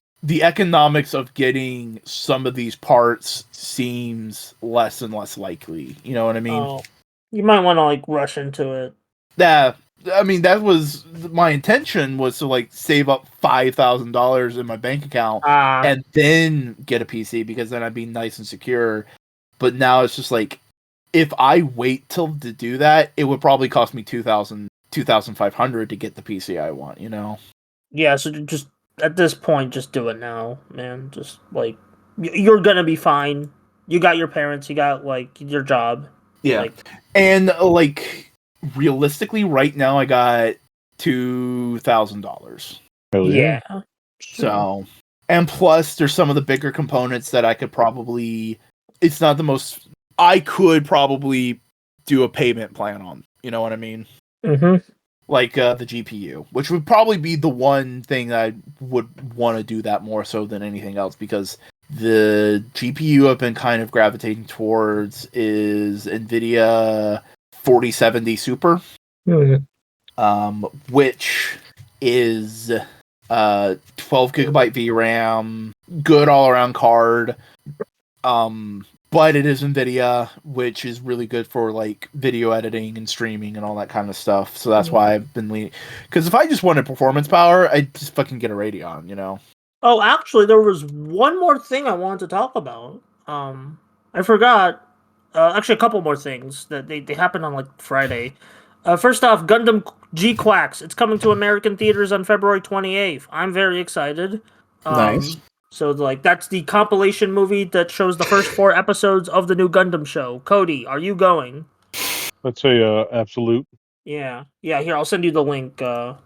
of getting some of these parts seems less and less likely. You know what I mean? Oh, you might want to like rush into it. Yeah, I mean that was my intention, was to like save up $5,000 in my bank account and then get a PC, because then I'd be nice and secure. But now it's just like, if I wait till to do that, it would probably cost me $2,500 to get the PC I want. You know? Yeah. So just at this point, just do it now, man. Just like you're gonna be fine. You got your parents. You got like your job. Yeah. Like, and like realistically, right now I got $2,000. Yeah. So, and plus there's some of the bigger components that I could probably. It's not the most. I could probably do a payment plan on. You know what I mean? Mm-hmm. Like the GPU, which would probably be the one thing that I would want to do that more so than anything else, because The GPU I've been kind of gravitating towards is NVIDIA 4070 Super, which is 12 gigabyte VRAM, good all around card. But it is NVIDIA, which is really good for like video editing and streaming and all that kind of stuff. So that's why I've been leaning. Because if I just wanted performance power, I'd just fucking get a Radeon, you know? Oh, actually, there was one more thing I wanted to talk about. I forgot. Actually, a couple more things that they happened on like Friday. First off, Gundam G Quacks. It's coming to American theaters on February 28th. I'm very excited. Nice. So like that's the compilation movie that shows the first 4 episodes of the new Gundam show. Cody, are you going? Let's say absolute. Yeah. Here, I'll send you the link.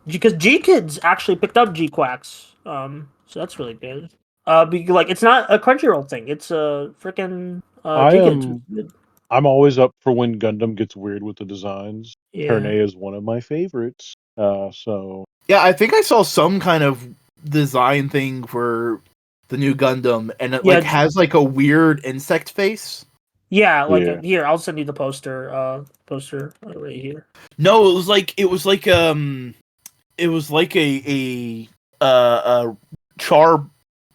Because G Kids actually picked up G Quacks. So that's really good. Like it's not a Crunchyroll thing. It's a freaking I G Kids. am. I'm always up for when Gundam gets weird with the designs. Yeah. Terne is one of my favorites. So Yeah, I think I saw some kind of design thing for the new Gundam, and it like has like a weird insect face. Yeah, like here, I'll send you the poster. Right here. No, it was like a char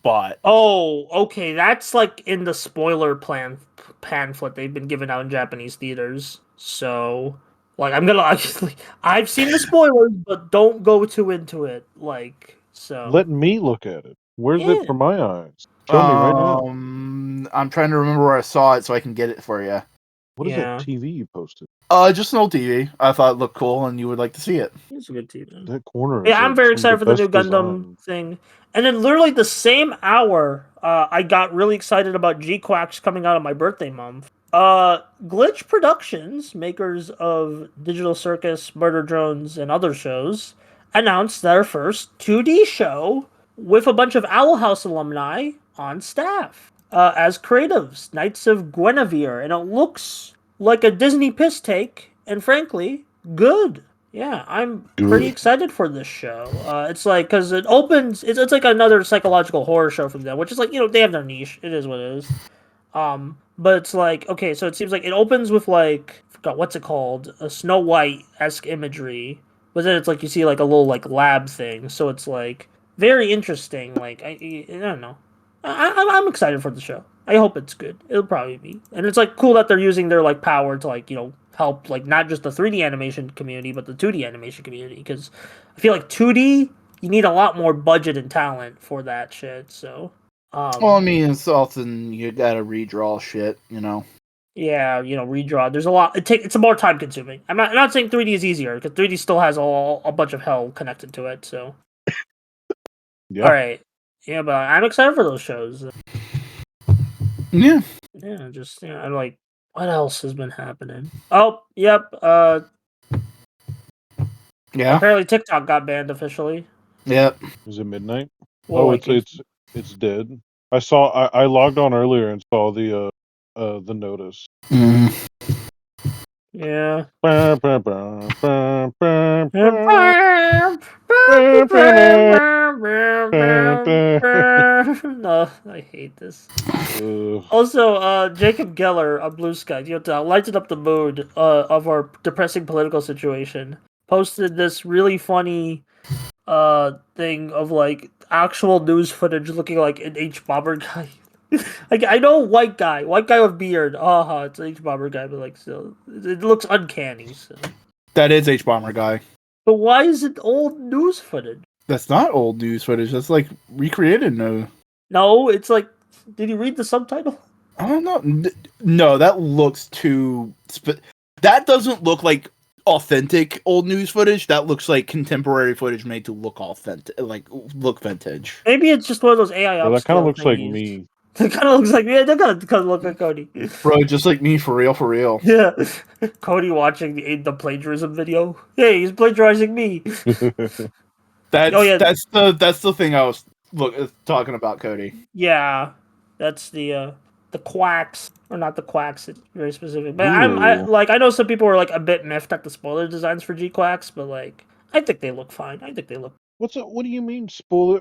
bot. Oh, okay, that's like in the spoiler pamphlet they've been giving out in Japanese theaters. So, like, I've seen the spoilers, but don't go too into it. Like, so let me look at it. Where's it for my eyes? Show me right now. I'm trying to remember where I saw it so I can get it for you. What is that TV you posted? Just an old TV. I thought it looked cool, and you would like to see it. It's a good TV. That corner. Yeah, I'm very excited for the new Gundam thing. And then literally the same hour, I got really excited about G-Quacks coming out of my birthday month. Glitch Productions, makers of Digital Circus, Murder Drones, and other shows, announced their first 2D show with a bunch of Owl House alumni on staff as creatives, Knights of Guinevere, and it looks like a Disney piss take, and frankly, good. Yeah, I'm pretty excited for this show. It's like, because it opens, it's like another psychological horror show from them, which is like, they have their niche. It is what it is. But it's like, okay, so it seems like it opens with like, I forgot what's it called, a Snow White-esque imagery, but then it's like you see like a little like lab thing, so it's like very interesting. Like, I don't know. I'm excited for the show. I hope it's good. It'll probably be. And it's like cool that they're using their like power to like, help like not just the 3D animation community, but the 2D animation community. Because I feel like 2D, you need a lot more budget and talent for that shit. So, well, I mean, it's often you gotta redraw shit, Yeah, redraw. There's a lot. It's more time consuming. I'm not saying 3D is easier because 3D still has a bunch of hell connected to it. So, yeah. All right. Yeah, but I'm excited for those shows. Yeah. Yeah, just I'm like, what else has been happening? Oh, yep. Yeah. Apparently TikTok got banned officially. Yep. Is it midnight? Well, it's dead. I logged on earlier and saw the notice. Yeah. No, I hate this. Also, Jacob Geller on Bluesky, lighted up the mood of our depressing political situation. Posted this really funny thing of like actual news footage looking like an H bomber guy. Like I know white guy with beard. It's an H bomber guy, but like still, it looks uncanny. So. That is H bomber guy. But why is it old news footage? That's not old news footage. That's like recreated. No, it's like. Did you read the subtitle? I don't know. No, that looks too. That doesn't look like authentic old news footage. That looks like contemporary footage made to look authentic, like look vintage. Maybe it's just one of those AI. Well, that kind of looks like me. It kind of looks like me. That kind of look like Cody. Bro, just like me, for real. Yeah, Cody watching the plagiarism video. Hey, he's plagiarizing me. That's the thing I was talking about, Cody. Yeah, that's the quacks, or not the quacks. It's very specific. But I know some people were like a bit miffed at the spoiler designs for G Quacks, but like I think they look fine. I think they look. What do you mean spoiler?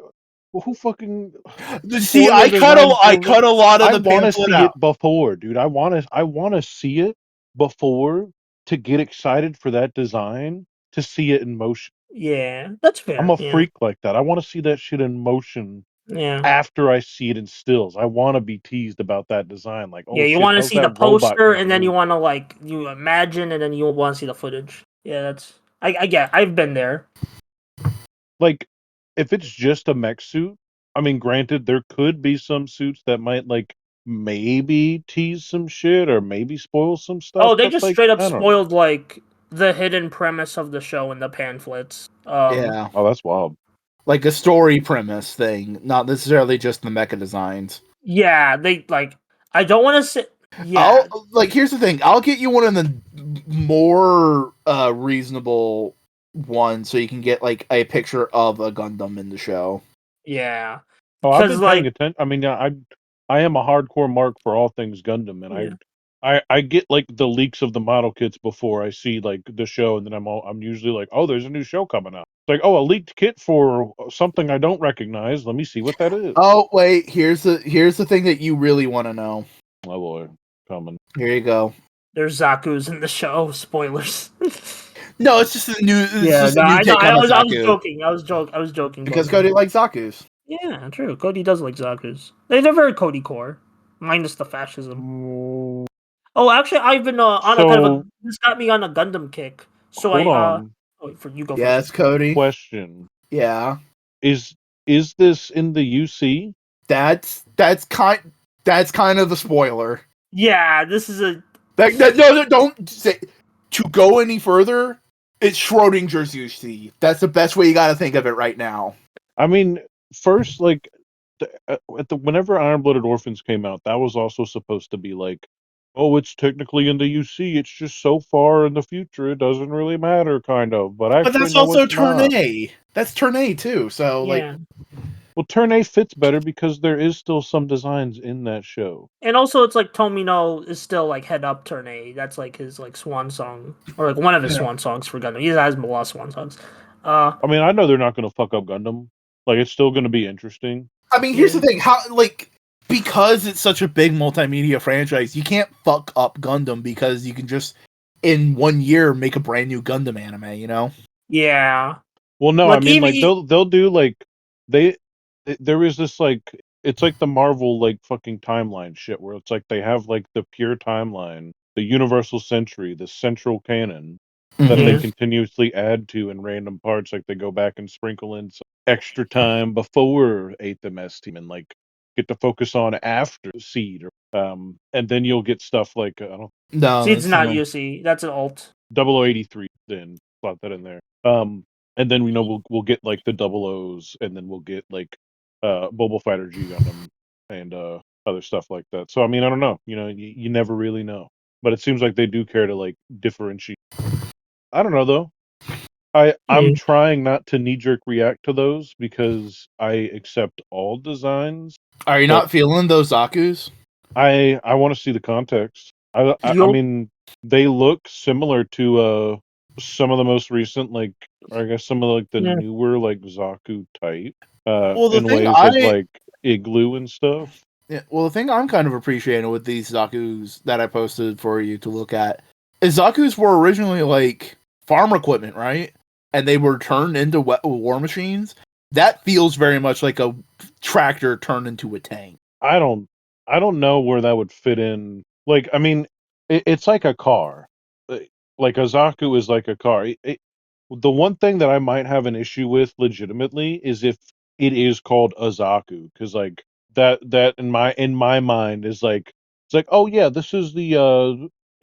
who fucking See, I cut a lot of I the want to pamphlet see out. it before, dude. I want to see it before to get excited for that design to see it in motion. Yeah, that's I'm fair. a Yeah, freak like that. I want to see that shit in motion yeah, after I see it in stills. I want to be teased about that design. Like, yeah. oh You shit, want to how's see the that robot poster, gonna and then you move? want to like you imagine, and then you want to see the footage. Yeah, that's I get. I've been there. Like, if it's just a mech suit, I mean, granted, there could be some suits that might like maybe tease some shit or maybe spoil some stuff, Oh, they but just like, straight up I don't know. spoiled like the hidden premise of the show in the pamphlets. Yeah, Oh, that's wild. like a story premise thing, not necessarily just the mecha designs. Yeah, they like. I don't want to say. I'll Yeah, like here's the thing. I'll get you one of the more reasonable ones so you can get like a picture of a Gundam in the show. yeah, Oh, I've because been paying like attention. I mean, yeah, I am a hardcore mark for all things Gundam, and yeah. I get like the leaks of the model kits before I see like the show, and then I'm usually like, oh, there's a new show coming out. It's like, oh, a leaked kit for something I don't recognize. Let me see what that is. Oh wait, here's the thing that you really want to know. Oh boy, coming. Here you go. There's Zaku's in the show. Spoilers. No, it's just a new. It's Yeah, just no, a new I know. take on a I was Zaku joking. I was joking. because But Cody likes Zaku's. yeah, true. Cody does like Zaku's. They're very Cody core, minus the fascism. Mm, Oh, actually, I've been on a kind of a. So This got me on a Gundam kick. So hold on. oh, wait, for you go first. Yes, Cody. Question: Yeah, Is this in the UC? that's kind of the spoiler. Yeah, this is a. No, don't say to go any further. It's Schrodinger's UC. That's the best way you got to think of it right now. I mean, first, like at the whenever Iron Blooded Orphans came out, that was also supposed to be like, oh, it's technically in the UC. It's just so far in the future, it doesn't really matter, kind of. But But actually, that's no, also it's Turn not. A. That's Turn A too. So like, Yeah, Well, Turn A fits better because there is still some designs in that show. and also it's like Tomino is still like head up turn A. That's like his like swan song, or like one of his Yeah. swan songs for Gundam. He has a lot of swan songs. Uh, I mean, I know they're not going to fuck up Gundam. Like, it's still going to be interesting. I mean, here's the thing: how like because it's such a big multimedia franchise, you can't fuck up Gundam because you can just in 1 year make a brand new Gundam anime. You know? yeah, Well, no, I like mean, even like they'll do like they there is this like it's like the Marvel like fucking timeline shit where it's like they have like the pure timeline, the universal century, the central canon that they Yeah. continuously add to in random parts. Like they go back and sprinkle in some extra time before 8th MS team and like get to focus on after Seed or and then you'll get stuff like I don't No, Seed's that's not no. UC. That's an alt. 0083 then slot that in there. And then we'll get like the double O's, and then we'll get like Mobile Fighter G Gundam and other stuff like that. So I mean, I don't know. You know, you never really know. But it seems like they do care to like differentiate. I don't know though. I'm Yeah. trying not to knee jerk react to those because I accept all designs, Are you but not feeling those Zaku's? I want to see the context. I You'll mean, they look similar to some of the most recent, like or I guess some of like the yeah. newer like Zaku type, Well, the in thing ways of like Igloo and stuff. the thing I'm kind of appreciating with these Zaku's that I posted for you to look at is Zaku's were originally like farm equipment, right? And they were turned into war machines. That feels very much like a tractor turned into a tank. I don't I don't know where that would fit in. Like, I mean, it's like a car. Like a Zaku is like a car. The one thing that I might have an issue with legitimately is if it is called a Zaku, because like that in my mind is like it's like, oh yeah, this is the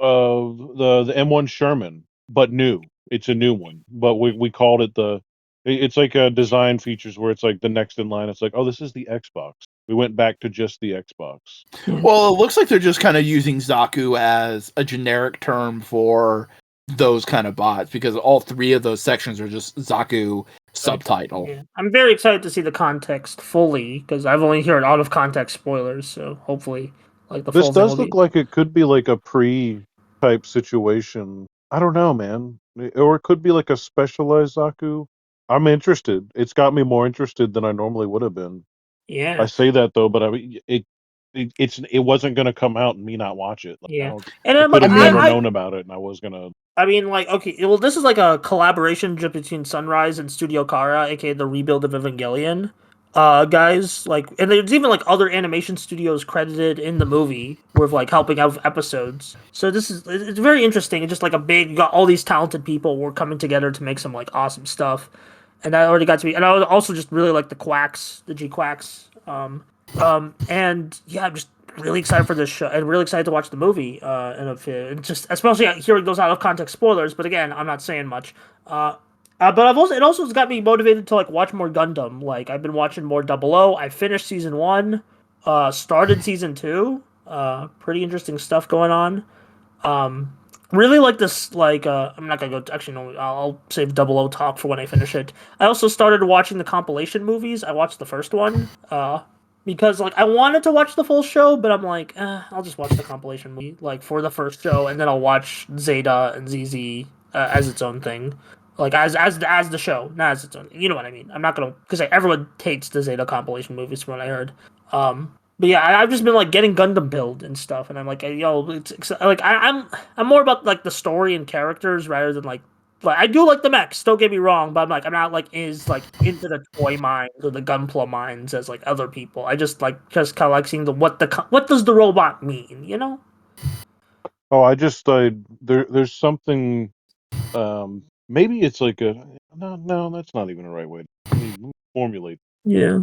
M1 Sherman, but new. It's a new one, but we called it it's like a design features where it's like the next in line. It's like, oh, this is the Xbox. We went back to just the Xbox. Well, it looks like they're just kind of using Zaku as a generic term for those kind of bots because all three of those sections are just Zaku subtitle. Yeah. I'm very excited to see the context fully because I've only heard out of context spoilers. So hopefully, like the This full thing will does look be. like it could be like a pre type situation. I don't know, man. Or it could be like a specialized Zaku. I'm interested. It's got me more interested than I normally would have been. I Yeah, say that though, but I mean, it wasn't going to come out and me not watch it. Like, yeah. I But could have never I known about it, and I was gonna. I mean, like, okay, well, this is like a collaboration between Sunrise and Studio Kara, aka the rebuild of Evangelion. Guys, like, and there's even like other animation studios credited in the movie with like helping out with episodes. So this is it's very interesting. It's just like a big, got all these talented people were coming together to make some like awesome stuff, and that already got to be. And I also just really like the Quacks, the G Quacks. And yeah, I'm just really excited for this show and really excited to watch the movie. And just especially hearing those out of context spoilers. But again, I'm not saying much. But it also has got me motivated to like watch more Gundam. Like I've been watching more Double O. I finished season one. Started season two. Pretty interesting stuff going on. Really like this. Like I'm not gonna go. Actually, no. I'll save Double O talk for when I finish it. I also started watching the compilation movies. I watched the first one. Because like I wanted to watch the full show, but I'm like, I'll just watch the compilation movie like for the first show, and then I'll watch Zeta and ZZ as its own thing, like as the show, not as its own. You know what I mean? I'm not gonna because like, everyone hates the Zeta compilation movies from what I heard. But yeah, I've just been like getting Gundam build and stuff, and I'm like, yo, like I'm more about like the story and characters rather than like I do like the mechs. Don't get me wrong, but I'm not like into the toy mines or the gunpla mines as like other people. I just kind of like seeing what does the robot mean, you know? Oh, there's something. Maybe it's like a no. That's not even the right way. Let me formulate. Yeah.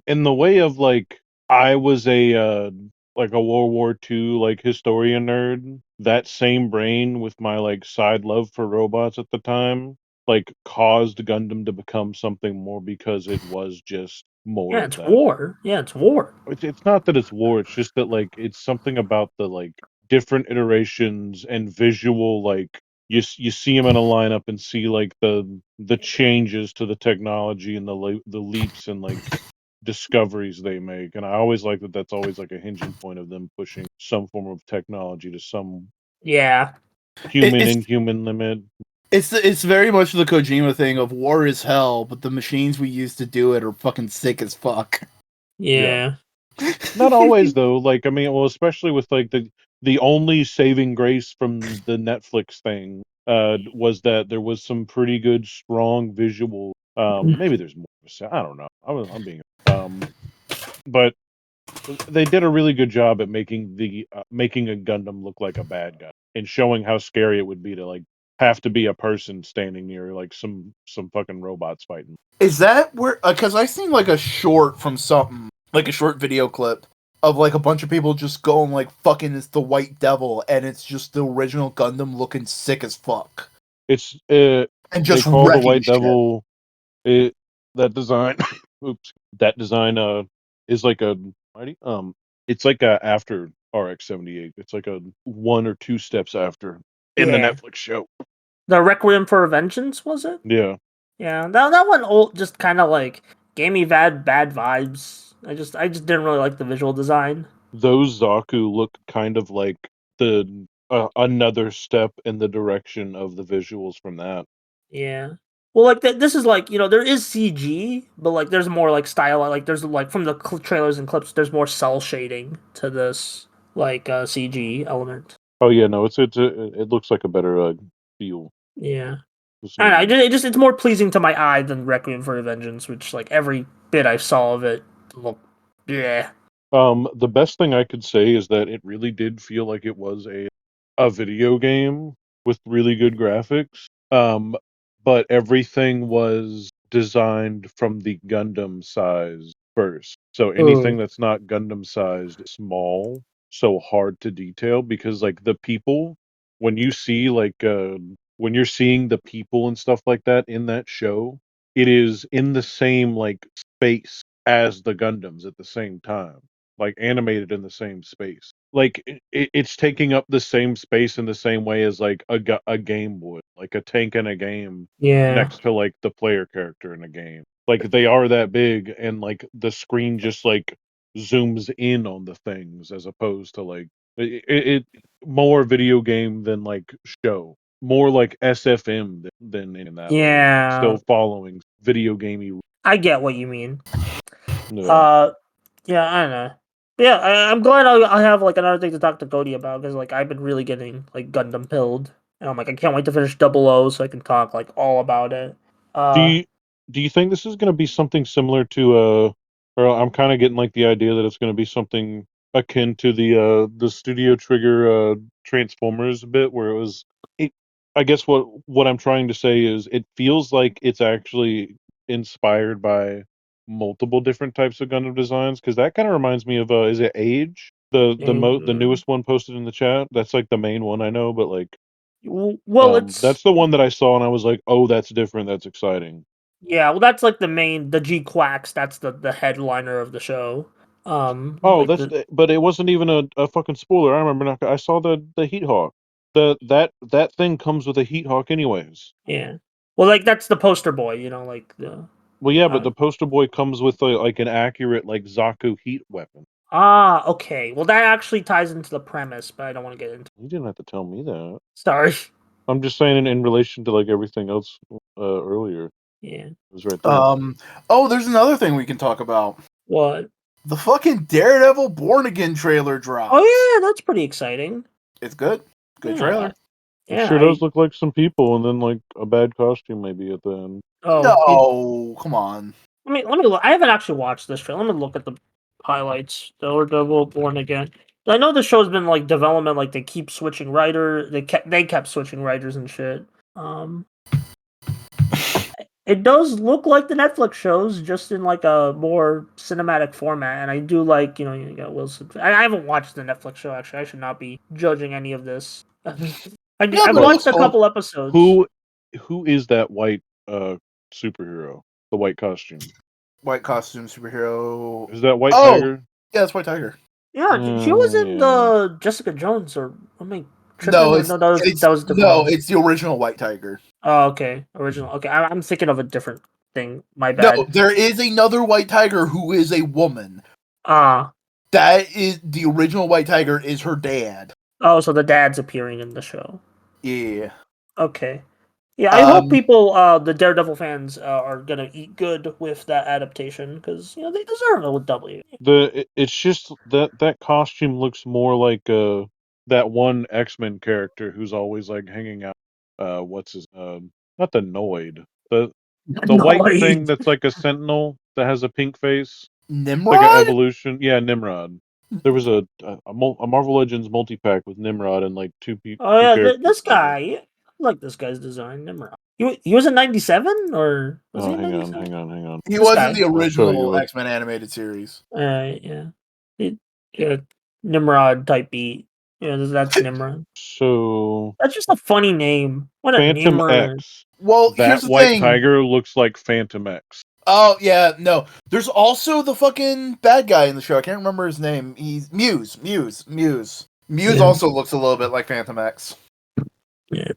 In the way of like I was a like a World War II like historian nerd. That same brain with my like side love for robots at the time like caused Gundam to become something more because it was just more Yeah, of it's that. war. Yeah, it's war. It's not that it's war. It's just that like it's something about the like different iterations and visual like you see them in a lineup and see like the changes to the technology and the leaps and like discoveries they make. And I always like that. That's always like a hinging point of them pushing some form of technology to some Yeah. human It's inhuman limit. it's very much the Kojima thing of war is hell, but the machines we use to do it are fucking sick as fuck. Yeah. Yeah. Not always though. Like I mean, well, especially with like the only saving grace from the Netflix thing was that there was some pretty good strong visual. Maybe there's more. I don't know. I'm being but they did a really good job at making the making a Gundam look like a bad guy and showing how scary it would be to like have to be a person standing near like some fucking robots fighting. Is that where? Because I seen like a short from something, like a short video clip of like a bunch of people just going like fucking it's the White Devil, and it's just the original Gundam looking sick as fuck It's and they just call the wrecking White shit. Devil it that design. Oops, that design is like a mighty it's like a after RX-78. It's like a one or two steps after in the Yeah. Netflix show. The Requiem for a Vengeance, was it? Yeah, Yeah. That one just kind of like gave me bad vibes. I just didn't really like the visual design. those Zaku look kind of like the another step in the direction of the visuals from that. Yeah. Well, like this is like there is CG, but like there's more like style. Like there's like from the trailers and clips, there's more cell shading to this like CG element. Oh yeah, no, it looks like a better feel. Yeah. This I don't know. movie. It's more pleasing to my eye than Requiem for a Vengeance, which like every bit I saw of it looked yeah. The best thing I could say is that it really did feel like it was a video game with really good graphics. But everything was designed from the Gundam size first. So anything Oh that's not Gundam sized is small, so hard to detail because like the people when you see like when you're seeing the people and stuff like that in that show, it is in the same like space as the Gundams at the same time, like animated in the same space. Like it's taking up the same space in the same way as like a game would, like a tank in a game yeah. next to like the player character in a game. Like they are that big, and like the screen just like zooms in on the things as opposed to like it more video game than like show. more like SFM than in that way. Yeah, Still following video gamey. I get what you mean. No. Yeah, I don't know. Yeah, I'm glad I'll have like another thing to talk to Cody about because like I've been really getting like Gundam pilled, and I'm like I can't wait to finish Double O so I can talk like all about it. Do you think this is going to be something similar to or I'm kind of getting like the idea that it's going to be something akin to the Studio Trigger Transformers bit where it was it, I guess what I'm trying to say is it feels like it's actually inspired by multiple different types of Gundam designs because that kind of reminds me of is it Age the Mm, newest one posted in the chat. That's like the main one I know, but like well, it's that's the one that I saw and I was like, oh, that's different, that's exciting. yeah, well, that's like the G Quacks. That's the headliner of the show. Oh, Like but it wasn't even a fucking spoiler. I remember now. I saw the Heat Hawk. That thing comes with a Heat Hawk anyways. yeah, well, like that's the poster boy. Like the Well, yeah, but uh, the poster boy comes with like an accurate like Zaku heat weapon. okay. Well, that actually ties into the premise, but I don't want to get into. You didn't have to tell me that. Sorry. I'm just saying in relation to like everything else earlier. Yeah. It was right there. Oh, there's another thing we can talk about. What? The fucking Daredevil Born Again trailer dropped. Oh yeah, that's pretty exciting. It's good. Good Yeah. trailer. It Yeah. sure does look like some people, and then like a bad costume maybe at the end. No, come on. Let me look. I haven't actually watched this trailer. Let me look at the highlights. Daredevil Born Again. I know the show's been like development. Like they keep switching writer. They kept switching writers and shit. It does look like the Netflix shows, just in like a more cinematic format. And I do like, you got Wilson. I haven't watched the Netflix show actually. I should not be judging any of this. Yeah, I've but it watched looks a cool. couple episodes. Who is that white superhero? The white costume. White costume superhero. Is that White Oh, Tiger? yeah, that's White Tiger. Yeah, she was in Yeah. the Jessica Jones or tripping? No, Or, no, that was different. no, it's the original White Tiger. Oh, okay, original. Okay, I'm thinking of a different thing. My No, bad. there is another White Tiger who is a woman. That is the original White Tiger is her dad. Oh, so the dad's appearing in the show. Yeah. Okay. Yeah, I hope people, the Daredevil fans, are gonna eat good with that adaptation because they deserve it with W. It's just that costume looks more like that one X-Men character who's always like hanging out. What's his not the Noid, the white thing that's like a sentinel that has a pink face. Nimrod? Like an evolution. Yeah, Nimrod. There was a Marvel Legends multi-pack with Nimrod and like two Oh yeah, characters. this guy. Yeah, I like this guy's design. Nimrod. He was in '97 or was he Oh, in hang '97? on. He This was guy. in the I'll show you original it. X-Men animated series. Yeah. Yeah, Nimrod type beat. Yeah, that's Nimrod. So That's just a funny name. What a Phantom Nimrod. X. Well, here's That the white thing. tiger looks like Phantom X. Oh, yeah, no. There's also the fucking bad guy in the show. I can't remember his name. He's Muse. Muse Yeah. also looks a little bit like Phantom X. Yeah.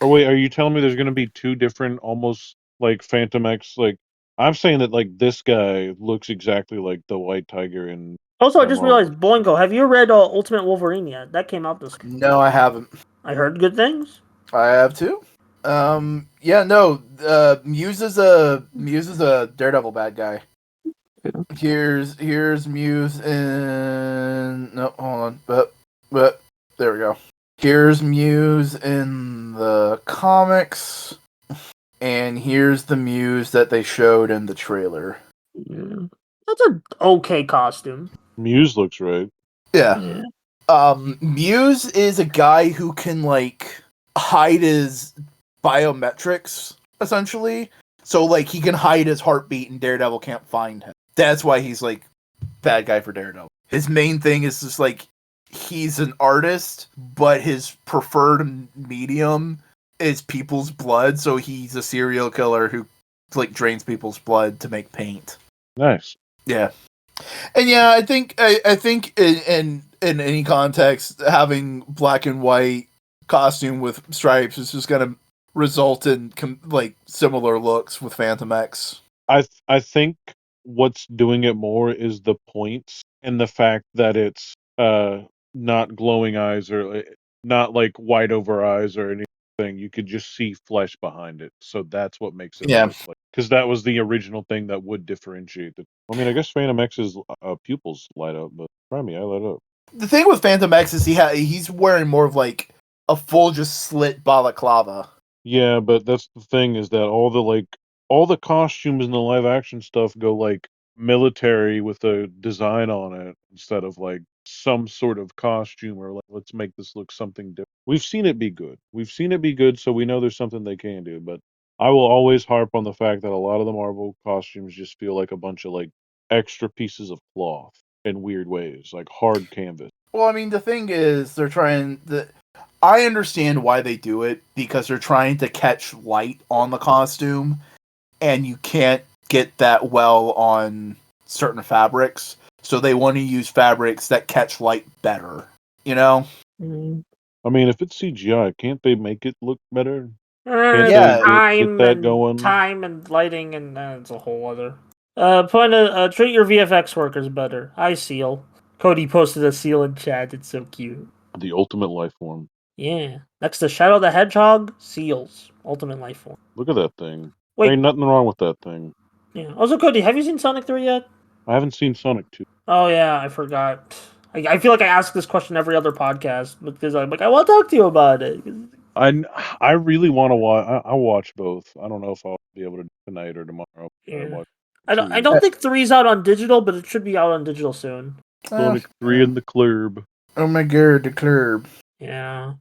Or wait, are you telling me there's going to be two different, almost like Phantom X? Like I'm saying that like this guy looks exactly like the white tiger in. Also, I just Marvel. realized, Boingo, have you read Ultimate Wolverine yet? That came out this. No, I haven't. I heard good things. I have too. Yeah, no. Muse is a Daredevil bad guy. Here's Muse in no, hold on, but there we go. Here's Muse in the comics, and here's the Muse that they showed in the trailer. Yeah. That's an okay costume. Muse looks right. Yeah. Muse is a guy who can like hide his biometrics essentially. So like he can hide his heartbeat and Daredevil can't find him. That's why he's like bad guy for Daredevil. His main thing is just like he's an artist, but his preferred medium is people's blood, so he's a serial killer who like drains people's blood to make paint. Nice. Yeah. And yeah, I think in any context, having black and white costume with stripes is just gonna result in like similar looks with Phantom X. I think what's doing it more is the points and the fact that it's not glowing eyes or not like white over eyes or anything. thing. You could just see flesh behind it, so that's what makes it Yeah. look like. Because that was the original thing that would differentiate it. I mean, I guess Phantom X's pupils light up, but try me, I light up. The thing with Phantom X is he's wearing more of like a full just slit balaclava. Yeah, but that's the thing is that all the costumes in the live action stuff go like military with a design on it instead of like some sort of costume or like let's make this look something different. We've seen it be good. We've seen it be good, so we know there's something they can do. But I will always harp on the fact that a lot of the Marvel costumes just feel like a bunch of like extra pieces of cloth in weird ways, like hard canvas. Well, I mean, the thing is, I understand why they do it because they're trying to catch light on the costume, and you can't get that well on certain fabrics. So they want to use fabrics that catch light better. You know? Mm. I mean, if it's CGI, can't they make it look better? It's Yeah. Get that going? time and lighting, and it's a whole other. Treat your VFX workers better. I seal. Cody posted a seal in chat. It's so cute. The ultimate life form. Yeah. Next to Shadow the Hedgehog, seals. Ultimate life form. Look at that thing. Wait. There ain't nothing wrong with that thing. Yeah. Also, Cody, have you seen Sonic 3 yet? I haven't seen Sonic 2. Oh, yeah, I forgot. I feel like I ask this question every other podcast because I'm like, I want to talk to you about it. I really want to watch. I watch both. I don't know if I'll be able to tonight or tomorrow. Yeah. Watch I don't think 3's out on digital, but it should be out on digital soon. Sonic 3 in the club. Oh my god, the club. Yeah.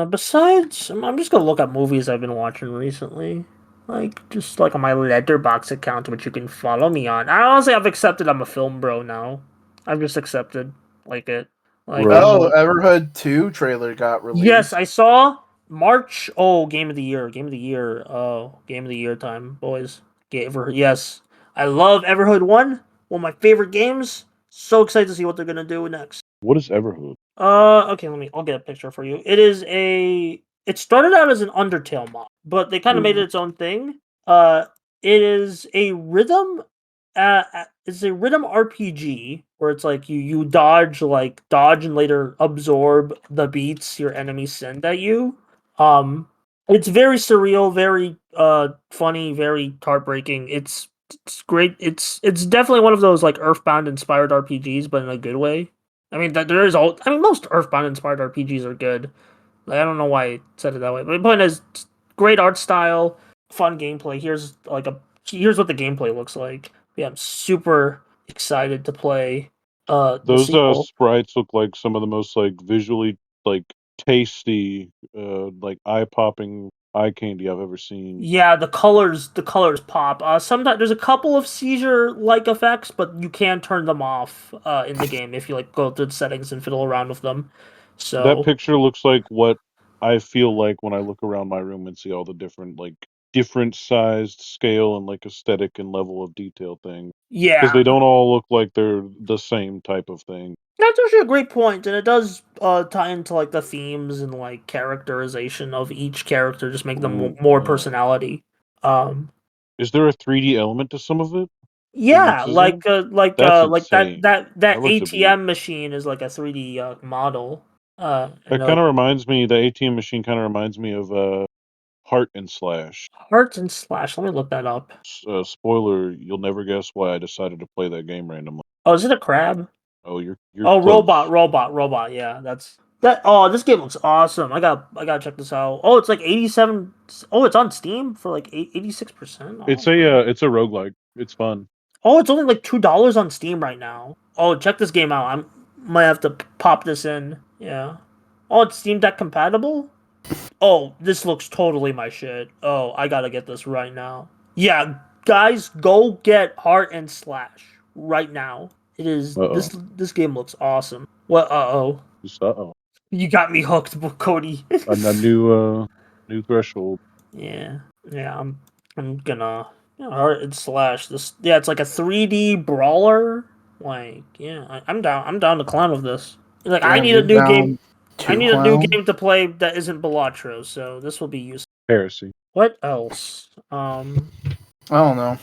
Besides, I'm just gonna look at movies I've been watching recently. Like, just like on my Letterboxd account, which you can follow me on. I honestly have accepted I'm a film bro now. I've just accepted. Like it. Like, Right. Oh, Everhood 2 trailer got released. yes, I saw March. Oh, Game of the Year. Game of the Year. Oh, Game of the Year time, boys. Yes. I love Everhood 1. One of my favorite games. So excited to see what they're gonna do next. What is Everhood? Okay, I'll get a picture for you. It started out as an Undertale mod, but they kind of made it its own thing. It is a rhythm it's a rhythm RPG where it's like you dodge and later absorb the beats your enemies send at you. It's very surreal, very funny, very heartbreaking. It's great. It's definitely one of those like Earthbound inspired RPGs, but in a good way. I mean, most Earthbound inspired RPGs are good. Like, I don't know why I said it that way, but the point is, great art style, fun gameplay. Here's what the gameplay looks like. Yeah, I'm super excited to play the Those sequel. sprites look like some of the most like visually like tasty, like eye popping eye candy I've ever seen. Yeah, the colors pop. Sometimes there's a couple of seizure like effects, but you can turn them off in the game if you like go through the settings and fiddle around with them. So That picture looks like what I feel like when I look around my room and see all the different sized scale and like aesthetic and level of detail things. yeah, Because they don't all look like they're the same type of thing. that's actually a great point, and it does tie into like the themes and like characterization of each character, just make them more personality. Is there a 3D element to some of it? Yeah, mixes them? That's insane. that That looks ATM machine is like a 3D model. That And kind of reminds me. The ATM machine kind of reminds me of Heart and Slash. Hearts and Slash. Let me look that up. Spoiler: you'll never guess why I decided to play that game randomly. Oh, is it a crab? Oh, you're Oh, close. robot. Yeah, that's that. Oh, this game looks awesome. I gotta check this out. Oh, it's like 87. Oh, it's on Steam for like 86%. It's a roguelike. It's fun. Oh, it's only like $2 on Steam right now. Oh, check this game out. I might have to pop this in. Yeah. Oh, it's Steam Deck compatible? Oh, this looks totally my shit. Oh, I gotta get this right now. Yeah, guys, go get Heart and Slash right now. It is this game looks awesome. What? Uh-oh. You got me hooked, Cody. A new threshold. Yeah. I'm gonna Heart and Slash. This it's like a 3D brawler. Like, yeah, I'm down to clown with this. Like, I need a new game. I need a new game to play that isn't Balatro, so this will be useful. Heresy. What else? I don't know.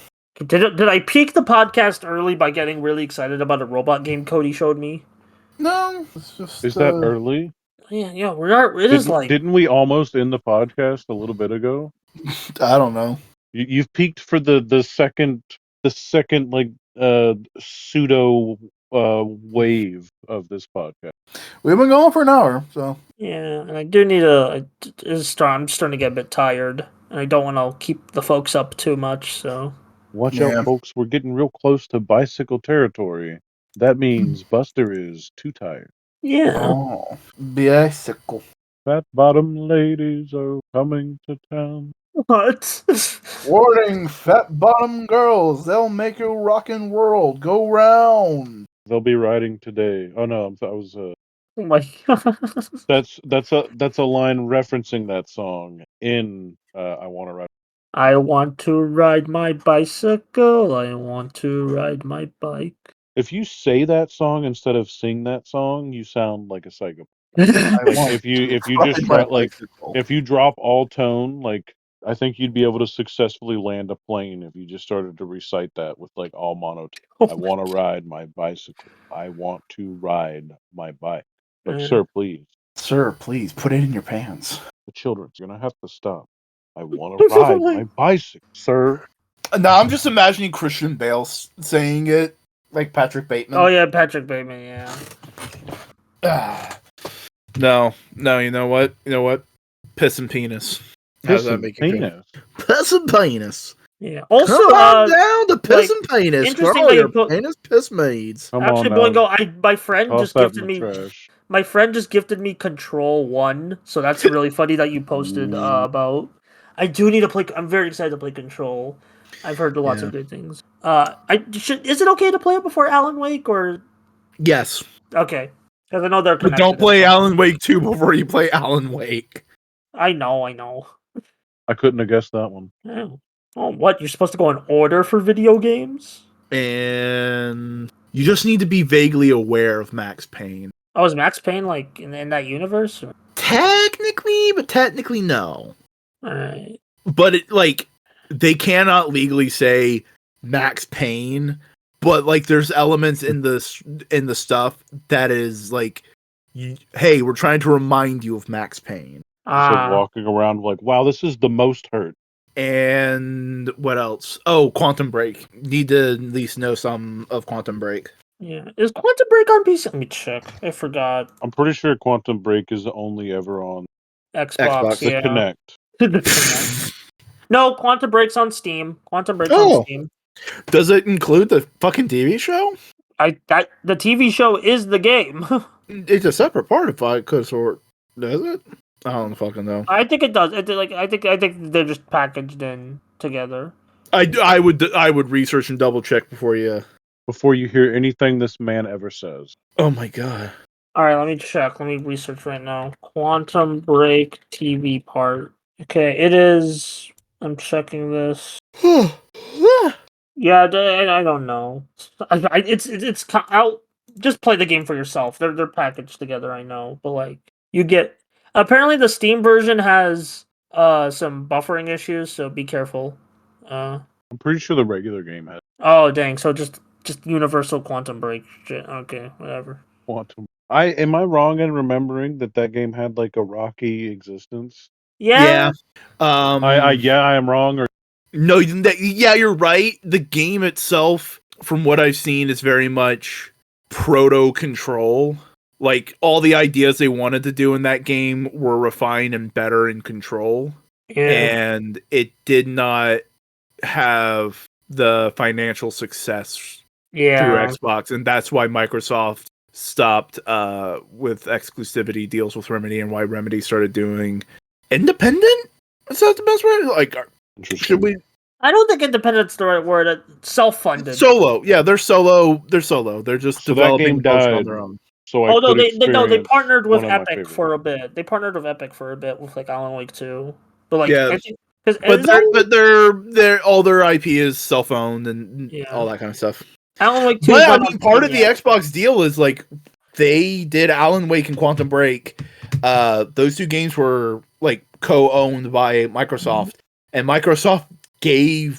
Did I peak the podcast early by getting really excited about a robot game Cody showed me? No, it's just. Is that early? Yeah, we are. It is like Didn't we almost end the podcast a little bit ago? I don't know. You've peaked for the second like pseudo wave of this podcast. We've been going for an hour, so yeah, and I do need a. I'm starting to get a bit tired, and I don't want to keep the folks up too much. So Watch Yeah. out, folks! We're getting real close to bicycle territory. That means Buster is too tired. yeah, oh, bicycle. Fat bottom ladies are coming to town. what? Warning, fat bottom girls, they'll make your rockin' world go round. They'll be riding today. Oh no, I was. Oh my god! That's a line referencing that song in I Want to Ride. I want to ride my bicycle. I want to ride my bike. If you say that song instead of sing that song, you sound like a psychopath. I Like want if you to just ride my try like bicycle. if you drop all tone, like I think you'd be able to successfully land a plane if you just started to recite that with like all monotone. I want to ride my bicycle. I want to ride my bike. Like, sir, please. Sir, please put it in your pants. The children, you're gonna have to stop. I want to ride my bicycle, sir. No, I'm just imagining Christian Bale saying it, like Patrick Bateman. Oh yeah, Patrick Bateman. Yeah. No, you know what? Piss and penis. How does that make you feel? Penis. Piss and penis. Yeah. Also, Come on down to piss like, and penis. interesting Girl, that you your put- penis piss maids. Come actually, on now. Boingo, my friend Toss just that gifted in me. the trash. My friend just gifted me Control 1, so that's really funny that you posted about. I do need to play. I'm very excited to play Control. I've heard lots of good things. Is it okay to play it before Alan Wake or Yes. okay? Because I know they're But connected. don't play Alan Wake 2 before you play Alan Wake. I know. I couldn't have guessed that one. Oh, what? You're supposed to go in order for video games? And you just need to be vaguely aware of Max Payne. Oh, is Max Payne like in that universe? Or? Technically, no. Alright. But it, like, they cannot legally say Max Payne, but like, there's elements in the stuff that is like, hey, we're trying to remind you of Max Payne. Just like walking around like, wow, this is the most hurt. And what else? Oh, Quantum Break. Need to at least know some of Quantum Break. Yeah. Is Quantum Break on PC? Let me check. I forgot. I'm pretty sure Quantum Break is only ever on Xbox, the yeah. Kinect. The Kinect. No, Quantum Break's on Steam. Quantum Break's Oh. on Steam. Does it include the fucking TV show? The TV show is the game. It's a separate part of Fight Sort. Does it? I don't fucking know. I think it does. I think they're just packaged in together. I would research and double check before you hear anything this man ever says. Oh my god. Alright, let me check. Let me research right now. Quantum Break TV part. Okay, it is. I'm checking this. Yeah, I don't know. It's out. Just play the game for yourself. They're packaged together. I know, but like you get. Apparently, the Steam version has some buffering issues, so be careful. I'm pretty sure the regular game has Oh dang! So just Universal Quantum Break. Shit. Okay, whatever. Quantum. Am I wrong in remembering that game had like a rocky existence? Yeah. I am wrong. Or No, yeah, you're right. The game itself, from what I've seen, is very much proto Control. Like, all the ideas they wanted to do in that game were refined and better in Control. Yeah. And it did not have the financial success through Xbox. And that's why Microsoft stopped with exclusivity deals with Remedy, and why Remedy started doing independent? Is that the best way? Like, should we? I don't think independent's the right word. Self-funded. Solo. Yeah, they're solo. They're solo. They're just So developing that game died. on their own. So I they partnered with one of my Epic favorite for a bit. They partnered with Epic for a bit with like Alan Wake 2. But like, Yeah. but They're all their IP is self-owned and all that kind of stuff. Alan Wake 2. But I mean, part of the Xbox deal is like they did Alan Wake and Quantum Break. Those two games were like co-owned by Microsoft, and Microsoft they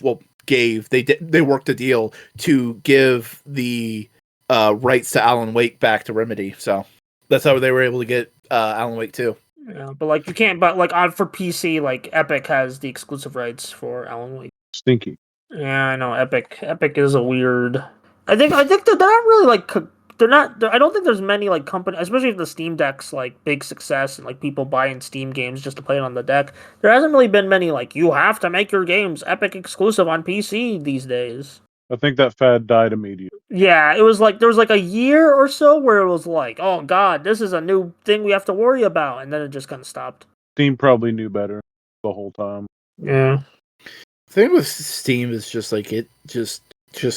worked a deal to give the rights to Alan Wake back to Remedy. So that's how they were able to get Alan Wake 2. Yeah, but like you can't. But like on for PC, like Epic has the exclusive rights for Alan Wake. Stinky. Yeah, I know. Epic is a weird. I think they're not really like. They're not. I don't think there's many like companies, especially if the Steam Deck's like big success and like people buying Steam games just to play it on the deck. There hasn't really been many like you have to make your games Epic exclusive on PC these days. I think that fad died immediately. Yeah, it was like there was like a year or so where it was like, oh god, this is a new thing we have to worry about, and then it just kind of stopped. Steam probably knew better the whole time. Yeah. The thing with Steam is just like it just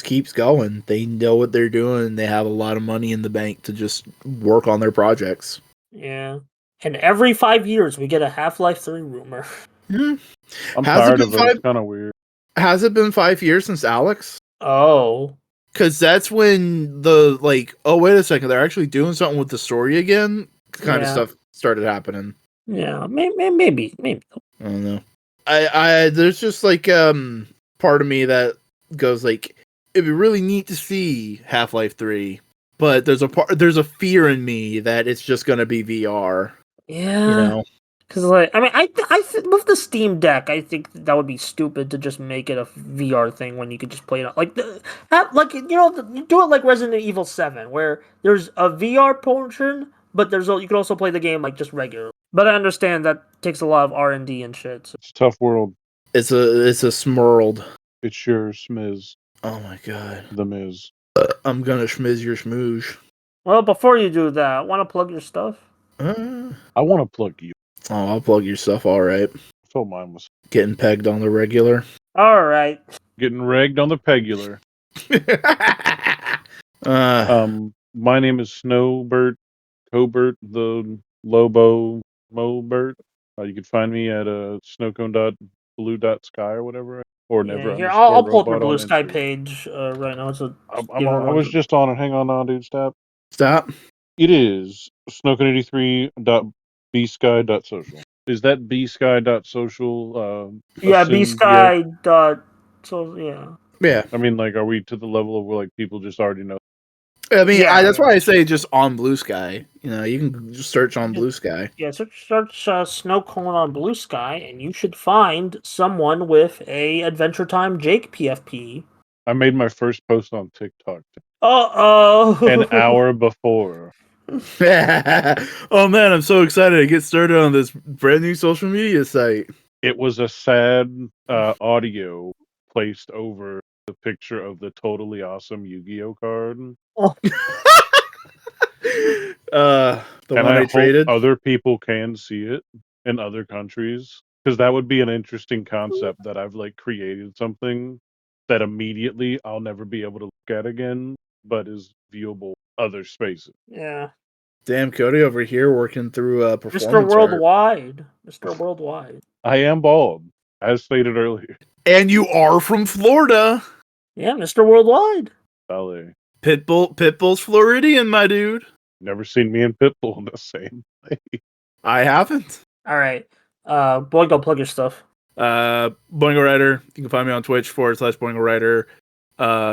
keeps going. They know what they're doing. They have a lot of money in the bank to just work on their projects. Yeah. And every 5 years we get a Half-Life 3 rumor. Hmm. I'm Has it tired been of it. five- It's kind of weird. Has it been 5 years since Alex? Oh. Because that's when the like, oh wait a second, they're actually doing something with the story again. Kind of Yeah. stuff started happening. Yeah, maybe. I don't know. I there's just like part of me that goes like it'd be really neat to see Half-Life 3, but there's a fear in me that it's just gonna be VR. Yeah. You know. Because, like, I mean, I with the Steam Deck, I think that would be stupid to just make it a VR thing when you could just play it. Like, you do it like Resident Evil 7, where there's a VR portion, but you can also play the game like just regular. But I understand that takes a lot of R&D and shit. So. It's a tough world. It's a smurled. It's sure Smiz. Oh my god. The Miz. I'm gonna schmiz your schmooge. Well, before you do that, want to plug your stuff? I want to plug you. Oh, I'll plug your stuff. All right. I thought mine was Getting pegged on the regular. All right. getting regged on the pegular. My name is Snowbert Cobert the Lobo Mobert. You can find me at snowcone.blue.sky or whatever, or never. Here, I'll pull up your Robot on Bluesky Instagram. page right now. So I was just on it. Hang on now, dude. Stop. It is snowcone83.bsky.social. Is that bsky.social? Yeah, assumed bsky yet? dot. So yeah. Yeah. I mean, like, are we to the level of where like people just already know? I mean, Yeah. that's why I say just on Bluesky. You know, you can just search on Bluesky. Yeah, search Snow Cone on Bluesky, and you should find someone with a Adventure Time Jake PFP. I made my first post on TikTok Uh-oh. an hour before. Oh man, I'm so excited to get started on this brand new social media site. It was a sad audio placed over the picture of the totally awesome Yu-Gi-Oh card. The and one I traded. Other people can see it in other countries, because that would be an interesting concept that I've like created something that immediately I'll never be able to look at again, but is viewable other spaces. Yeah. Damn, Cody over here working through performance Mr. art. Worldwide. Mr. Worldwide. I am bald, as stated earlier. And you are from Florida. Yeah, Mr. Worldwide. LA. Pitbull's Floridian, my dude. Never seen me and Pitbull in the same place. I haven't. All right. Boy, go plug your stuff. Boingo Writer. You can find me on Twitch /Boingo Writer.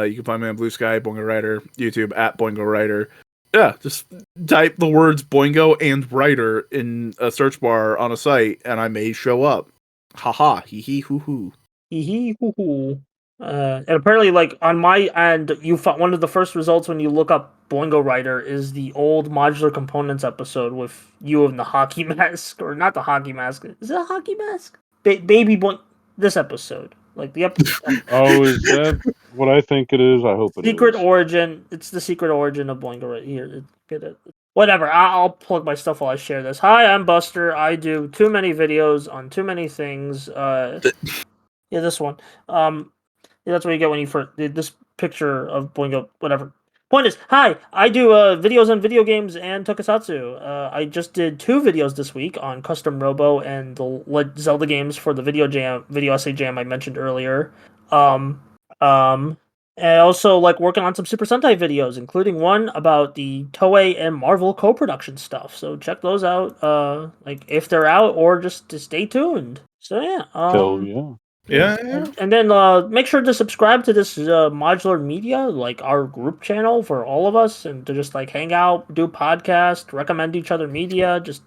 You can find me on Blue Sky, Boingo Writer, YouTube @Boingo Writer. Yeah, just type the words Boingo and Writer in a search bar on a site, and I may show up. Haha, hee hee hoo hoo. Hee hee hoo hoo. And apparently, like, on my end, you found one of the first results when you look up Boingo Writer is the old Modular Components episode with you in the hockey mask, or not the hockey mask. Is it a hockey mask? Baby Boing. This episode. Like, the episode. Oh, is that what I think it is? I hope it Secret is. origin. It's the secret origin of Boingo right here. Get it. Whatever. I'll plug my stuff while I share this. Hi, I'm Buster. I do too many videos on too many things. Yeah, this one. Yeah, that's what you get when you first did this picture of Boingo. Whatever. Point is, hi. I do videos on video games and tokusatsu. I just did 2 videos this week on Custom Robo and the Zelda games for the video essay jam I mentioned earlier. And I also like working on some Super Sentai videos, including one about the Toei and Marvel co-production stuff. So check those out, like if they're out, or just to stay tuned. So yeah. Hell yeah. Yeah. And then make sure to subscribe to this Modular Media, like our group channel for all of us, and to just like hang out, do podcast, recommend each other media, just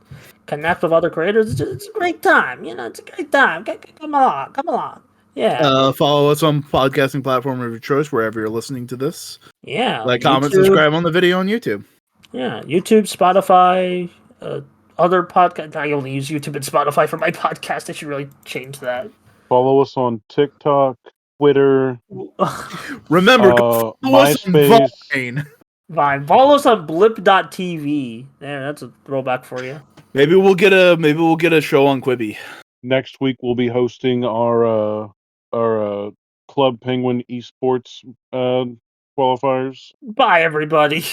connect with other creators. It's a great time. It's a great time. Come along. Yeah. Follow us on podcasting platform of your choice wherever you're listening to this. Yeah. Like, YouTube, comment, subscribe on the video on YouTube. Yeah. YouTube, Spotify, other podcast. I only use YouTube and Spotify for my podcast. I should really change that. Follow us on TikTok, Twitter, Remember, go follow us on MySpace. Vine. Vine. Follow us on blip.tv. There, that's a throwback for you. Maybe we'll get a show on Quibi. Next week we'll be hosting our Club Penguin esports qualifiers. Bye, everybody.